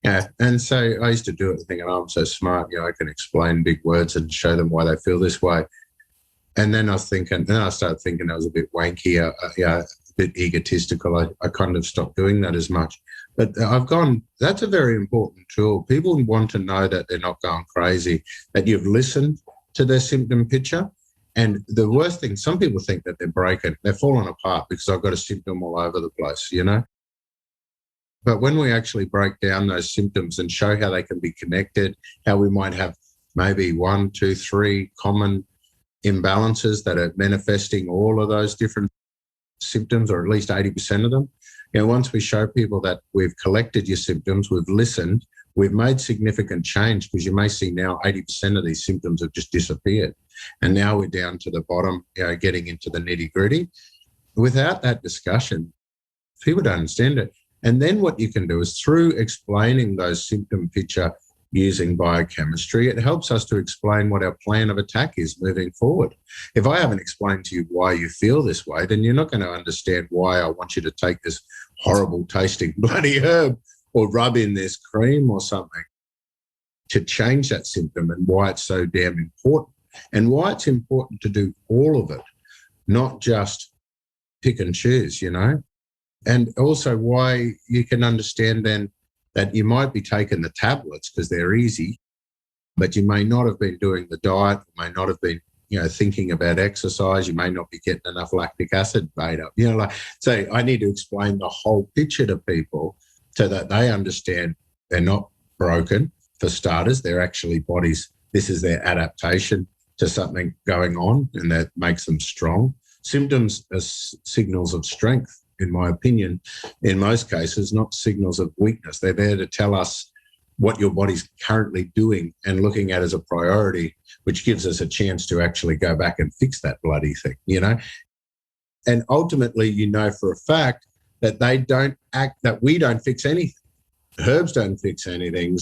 Yeah. And so I used to do it thinking, I'm so smart, I can explain big words and show them why they feel this way. And then I started thinking I was a bit wanky, a bit egotistical. I kind of stopped doing that as much. But that's a very important tool. People want to know that they're not going crazy, that you've listened to their symptom picture. And the worst thing, some people think that they're falling apart because I've got a symptom all over the place, But when we actually break down those symptoms and show how they can be connected, how we might have maybe 1, 2, 3 common imbalances that are manifesting all of those different symptoms, or at least 80% of them. Once we show people that we've collected your symptoms, we've listened, we've made significant change, because you may see now 80% of these symptoms have just disappeared. And now we're down to the bottom, getting into the nitty-gritty. Without that discussion, people don't understand it. And then what you can do is, through explaining those symptom picture using biochemistry, it helps us to explain what our plan of attack is moving forward. If I haven't explained to you why you feel this way, then you're not going to understand why I want you to take this horrible tasting bloody herb or rub in this cream or something to change that symptom, and why it's so damn important, and why it's important to do all of it, not just pick and choose, and also why you can understand then that you might be taking the tablets because they're easy, but you may not have been doing the diet, may not have been, thinking about exercise. You may not be getting enough lactic acid beta. So I need to explain the whole picture to people so that they understand they're not broken. For starters, they're actually bodies. This is their adaptation to something going on, and that makes them strong. Symptoms are signals of strength, in my opinion, in most cases, not signals of weakness. They're there to tell us what your body's currently doing and looking at as a priority, which gives us a chance to actually go back and fix that bloody thing, And ultimately, for a fact that that we don't fix anything. Herbs don't fix anything.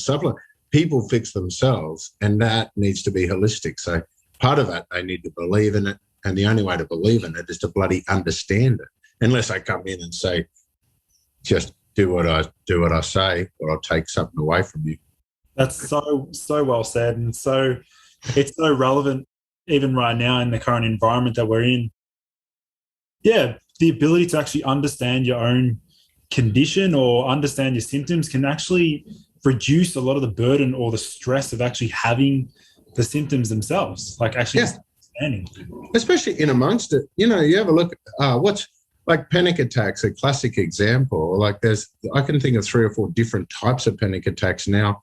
People fix themselves, and that needs to be holistic. So part of that, they need to believe in it. And the only way to believe in it is to bloody understand it. Unless I come in and say, just do what I say, or I'll take something away from you. That's so well said. And so it's so relevant even right now in the current environment that we're in. Yeah, the ability to actually understand your own condition or understand your symptoms can actually reduce a lot of the burden or the stress of actually having the symptoms themselves, like actually understanding. Especially in amongst it, you have a look at what's like panic attacks, a classic example. Like I can think of 3 or 4 different types of panic attacks now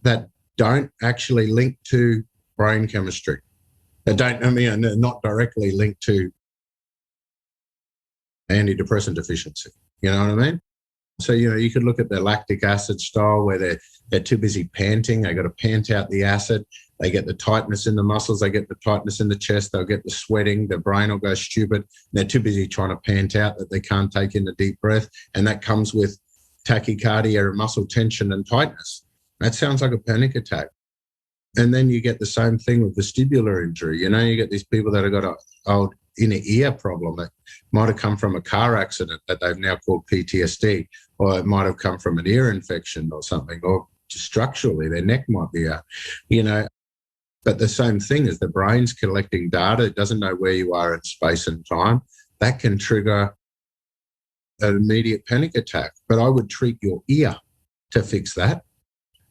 that don't actually link to brain chemistry. They don't, they're not directly linked to antidepressant deficiency. You know what I mean? So, you could look at the lactic acid style where they're too busy panting. They got to pant out the acid. They get the tightness in the muscles. They get the tightness in the chest. They'll get the sweating. Their brain will go stupid. They're too busy trying to pant out that they can't take in a deep breath. And that comes with tachycardia and muscle tension and tightness. That sounds like a panic attack. And then you get the same thing with vestibular injury. You get these people that have got an old inner ear problem that might have come from a car accident that they've now called PTSD, or it might have come from an ear infection or something, or just structurally their neck might be out, But the same thing is the brain's collecting data. It doesn't know where you are in space and time. That can trigger an immediate panic attack. But I would treat your ear to fix that.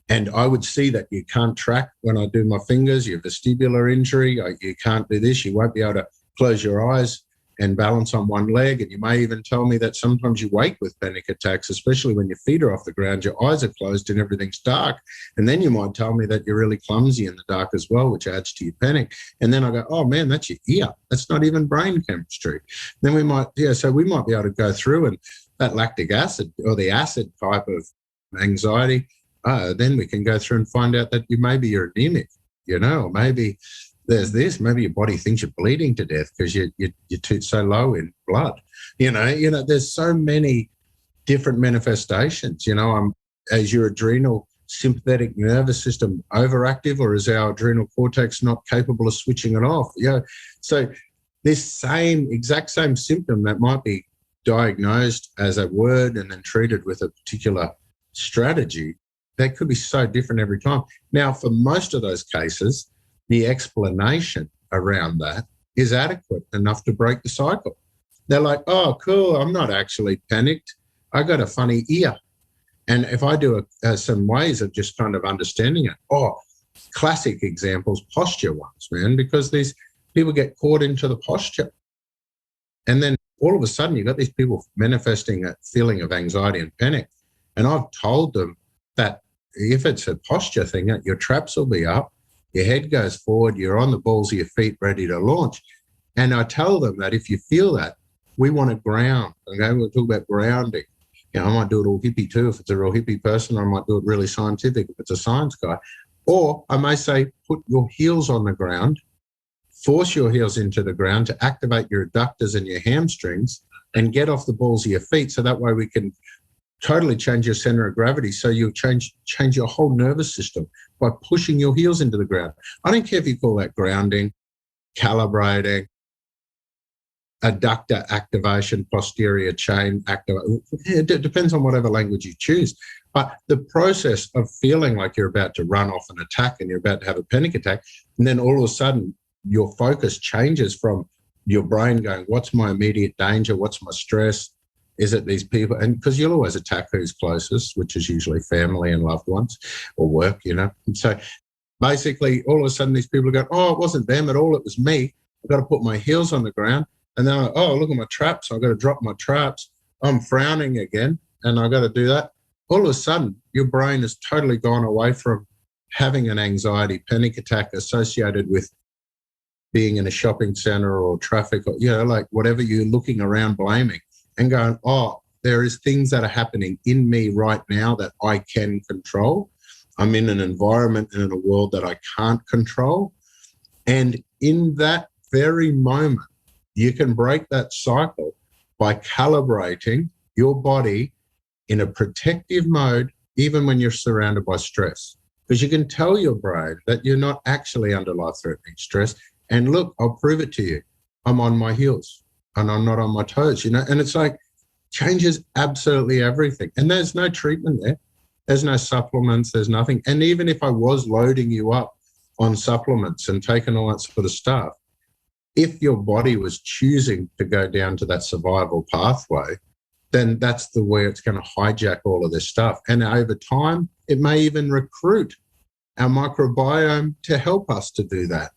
And I would see that you can't track when I do my fingers, your vestibular injury, you can't do this, you won't be able to close your eyes and balance on one leg. And you may even tell me that sometimes you wake with panic attacks, especially when your feet are off the ground, your eyes are closed and everything's dark. And then you might tell me that you're really clumsy in the dark as well, which adds to your panic. And then I go, oh man, that's your ear. That's not even brain chemistry. Then we might be able to go through, and that lactic acid or the acid type of anxiety, then we can go through and find out that maybe you're anemic, or maybe there's this, maybe your body thinks you're bleeding to death because you're so low in blood. There's so many different manifestations. Is your adrenal sympathetic nervous system overactive, or is our adrenal cortex not capable of switching it off? So this exact same symptom that might be diagnosed as a word and then treated with a particular strategy, that could be so different every time. Now, for most of those cases, the explanation around that is adequate enough to break the cycle. They're like, oh, cool, I'm not actually panicked. I got a funny ear. And if I do some ways of just kind of understanding it, classic examples, posture ones, man, because these people get caught into the posture. And then all of a sudden you've got these people manifesting a feeling of anxiety and panic. And I've told them that if it's a posture thing, your traps will be up, your head goes forward, you're on the balls of your feet ready to launch. And I tell them that if you feel that, we want to ground. Okay, we'll talk about grounding. You know, I might do it all hippie too if it's a real hippie person. I might do it really scientific if it's a science guy. Or I may say, put your heels on the ground, force your heels into the ground to activate your adductors and your hamstrings and get off the balls of your feet. So that way we can totally change your center of gravity. So you change your whole nervous system by pushing your heels into the ground. I don't care if you call that grounding, calibrating, adductor activation, posterior chain activation. It depends on whatever language you choose. But the process of feeling like you're about to run off an attack and you're about to have a panic attack, and then all of a sudden your focus changes from your brain going, what's my immediate danger? What's my stress? Is it these people? And because you'll always attack who's closest, which is usually family and loved ones or work, you know. And so basically all of a sudden these people are going, oh, it wasn't them at all, it was me. I've got to put my heels on the ground. And then, oh, look at my traps. I've got to drop my traps. I'm frowning again, and I've got to do that. All of a sudden, your brain has totally gone away from having an anxiety panic attack associated with being in a shopping center or traffic, or, you know, like whatever you're looking around blaming, and going, oh, there is things that are happening in me right now that I can control. I'm in an environment and in a world that I can't control. And in that very moment, you can break that cycle by calibrating your body in a protective mode, even when you're surrounded by stress. Because you can tell your brain that you're not actually under life-threatening stress. And look, I'll prove it to you. I'm on my heels and I'm not on my toes, you know? And it's like, changes absolutely everything. And there's no treatment there. There's no supplements, there's nothing. And even if I was loading you up on supplements and taking all that sort of stuff, if your body was choosing to go down to that survival pathway, then that's the way it's going to hijack all of this stuff. And over time, it may even recruit our microbiome to help us to do that.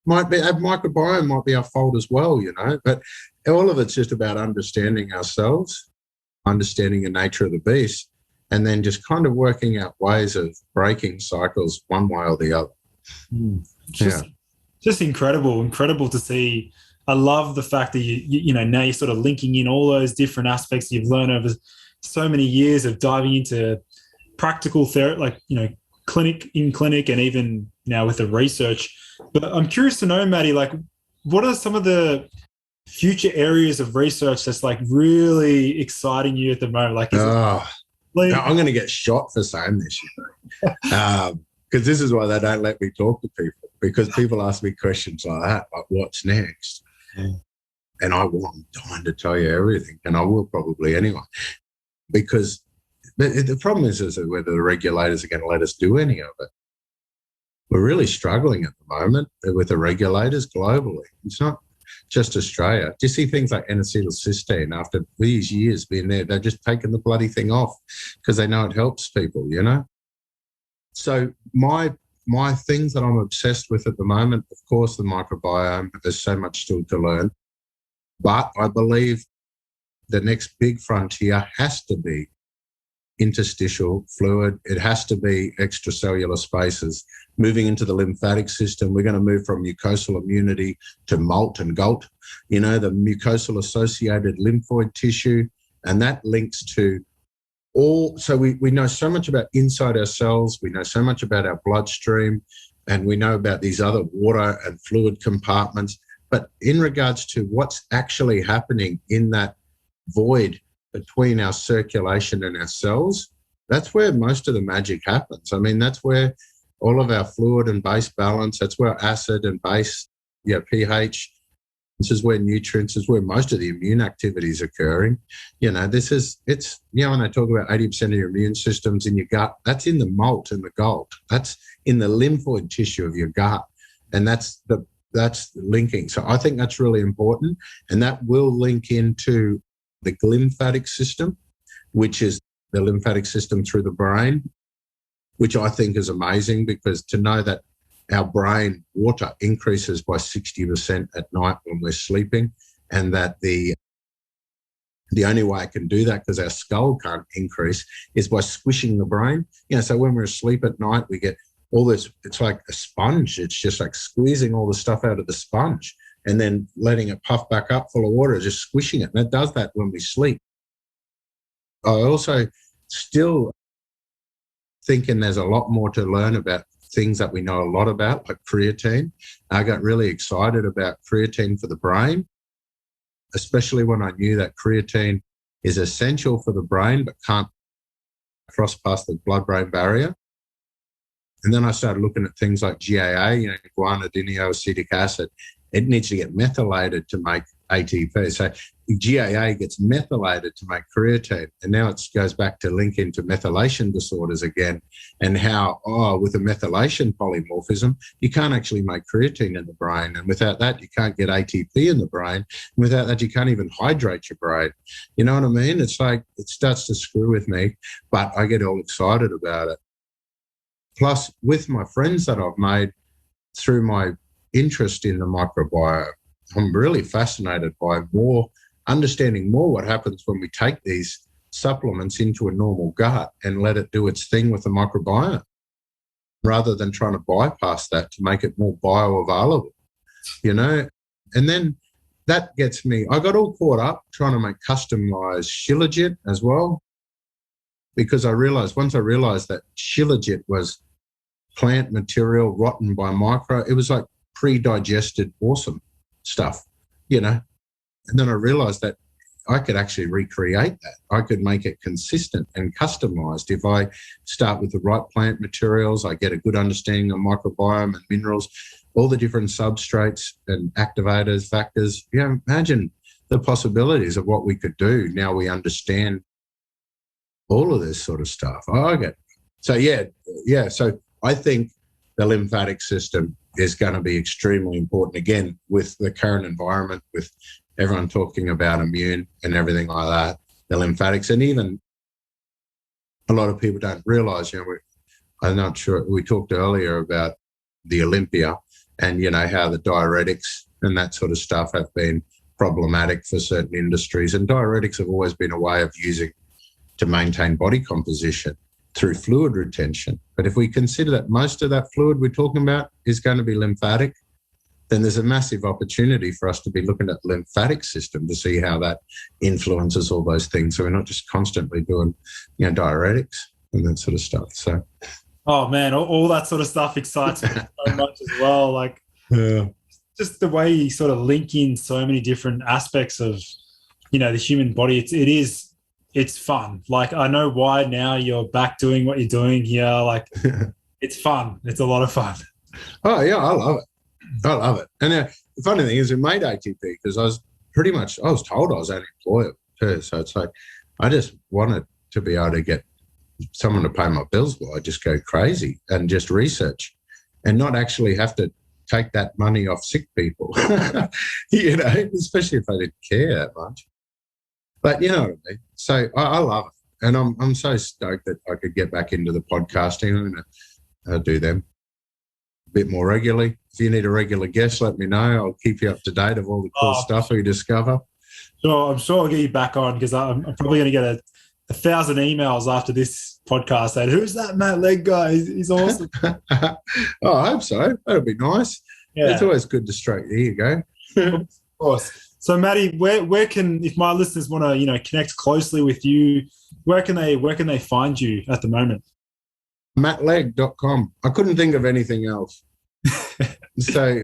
Our microbiome might be our fault as well, you know, but all of it's just about understanding ourselves, understanding the nature of the beast, and then just kind of working out ways of breaking cycles one way or the other. Just incredible to see. I love the fact that you know, now you're sort of linking in all those different aspects you've learned over so many years of diving into practical therapy, like, you know, clinic and even now with the research. But I'm curious to know, Matty, like, what are some of the future areas of research that's like really exciting you at the moment? Like, I'm going to get shot for saying this, you know. Because this is why they don't let me talk to people, because people ask me questions like that, like, what's next? And I'm dying to tell you everything, and I will probably anyway, because the problem is whether the regulators are going to let us do any of it. We're really struggling at the moment with the regulators globally. It's not just Australia. Do you see things like N-acetylcysteine after these years being there? They've just taken the bloody thing off because they know it helps people, you know? So my things that I'm obsessed with at the moment, of course, the microbiome. There's so much still to learn. But I believe the next big frontier has to be interstitial fluid. It has to be extracellular spaces. Moving into the lymphatic system, we're going to move from mucosal immunity to MALT and GALT, you know, the mucosal-associated lymphoid tissue, and that links to all. So we know so much about inside our cells, we know so much about our bloodstream, and we know about these other water and fluid compartments. But in regards to what's actually happening in that void between our circulation and our cells, that's where most of the magic happens. I mean, that's where all of our fluid and base balance, that's where acid and base, pH, this is where nutrients, is where most of the immune activity is occurring. You know, it's, you know, when they talk about 80% of your immune system's in your gut, that's in the MALT and the GALT. That's in the lymphoid tissue of your gut. And that's linking. So I think that's really important. And that will link into the lymphatic system, which is the lymphatic system through the brain, which I think is amazing, because to know that our brain water increases by 60% at night when we're sleeping, and that the The only way I can do that, because our skull can't increase, is by squishing the brain. So when we're asleep at night, we get all this, it's like a sponge. It's just like squeezing all the stuff out of the sponge and then letting it puff back up full of water, just squishing it. And it does that when we sleep. I also still thinking there's a lot more to learn about things that we know a lot about, like creatine. I got really excited about creatine for the brain, especially when I knew that creatine is essential for the brain but can't cross past the blood-brain barrier. And then I started looking at things like GAA, guanidinoacetic acid. It needs to get methylated to make ATP. So GAA gets methylated to make creatine. And now it goes back to link into methylation disorders again, and how, with a methylation polymorphism, you can't actually make creatine in the brain. And without that, you can't get ATP in the brain. And without that, you can't even hydrate your brain. You know what I mean? It's like it starts to screw with me, but I get all excited about it. Plus, with my friends that I've made through my interest in the microbiome, I'm really fascinated by understanding more what happens when we take these supplements into a normal gut and let it do its thing with the microbiome, rather than trying to bypass that to make it more bioavailable, And then that gets me, I got all caught up trying to make customized Shilajit as well, because once I realized that Shilajit was plant material rotten by micro, it was like pre-digested awesome stuff, And then I realized that I could actually recreate that. I could make it consistent and customized. If I start with the right plant materials, I get a good understanding of microbiome and minerals, all the different substrates and activators, factors. Imagine the possibilities of what we could do. Now we understand all of this sort of stuff. So I think the lymphatic system is going to be extremely important, again, with the current environment, with everyone talking about immune and everything like that, the lymphatics. And even a lot of people don't realize, I'm not sure, we talked earlier about the Olympia and, how the diuretics and that sort of stuff have been problematic for certain industries. And diuretics have always been a way of using to maintain body composition through fluid retention. But if we consider that most of that fluid we're talking about is going to be lymphatic, then there's a massive opportunity for us to be looking at the lymphatic system to see how that influences all those things. So we're not just constantly doing, diuretics and that sort of stuff. So, oh man, all that sort of stuff excites me so much as well. Like, just the way you sort of link in so many different aspects of, the human body. It's fun. Like, I know why now you're back doing what you're doing here. Like, it's fun. It's a lot of fun. Oh, yeah, I love it. And the funny thing is, we made ATP because I was told I was unemployable too. So it's like, I just wanted to be able to get someone to pay my bills while I just go crazy and just research and not actually have to take that money off sick people, especially if I didn't care that much. But you know what I mean? So I love it. And I'm so stoked that I could get back into the podcasting. I'm going to do them a bit more regularly. If you need a regular guest, let me know. I'll keep you up to date of all the cool stuff we discover. Sure, I'm sure I'll get you back on, because I'm probably going to get 1,000 emails after this podcast saying, who's that Matt Legge guy? He's awesome. I hope so. That'll be nice. Yeah. It's always good to there you go. Of course. So, Matty, where can, if my listeners want to, connect closely with you, where can they find you at the moment? MattLegge.com. I couldn't think of anything else. So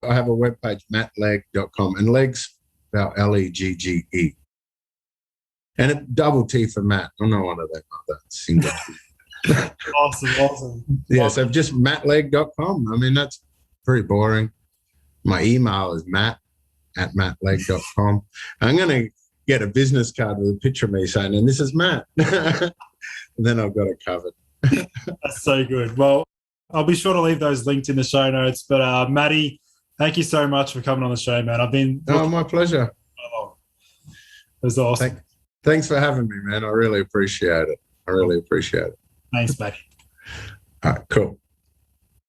I have a webpage, MattLegge.com, and Legge's about Legge. And a double T for Matt. I'm not one of them other single T. Awesome. Yeah, so just MattLegge.com. I mean, that's pretty boring. My email is matt@mattlegge.com. I'm going to get a business card with a picture of me saying, and this is Matt. And then I've got it covered. That's so good. Well, I'll be sure to leave those linked in the show notes. But Matty, thank you so much for coming on the show, man. I've been... my pleasure. It was awesome. Thanks for having me, man. I really appreciate it. Thanks, Matty. All right, cool.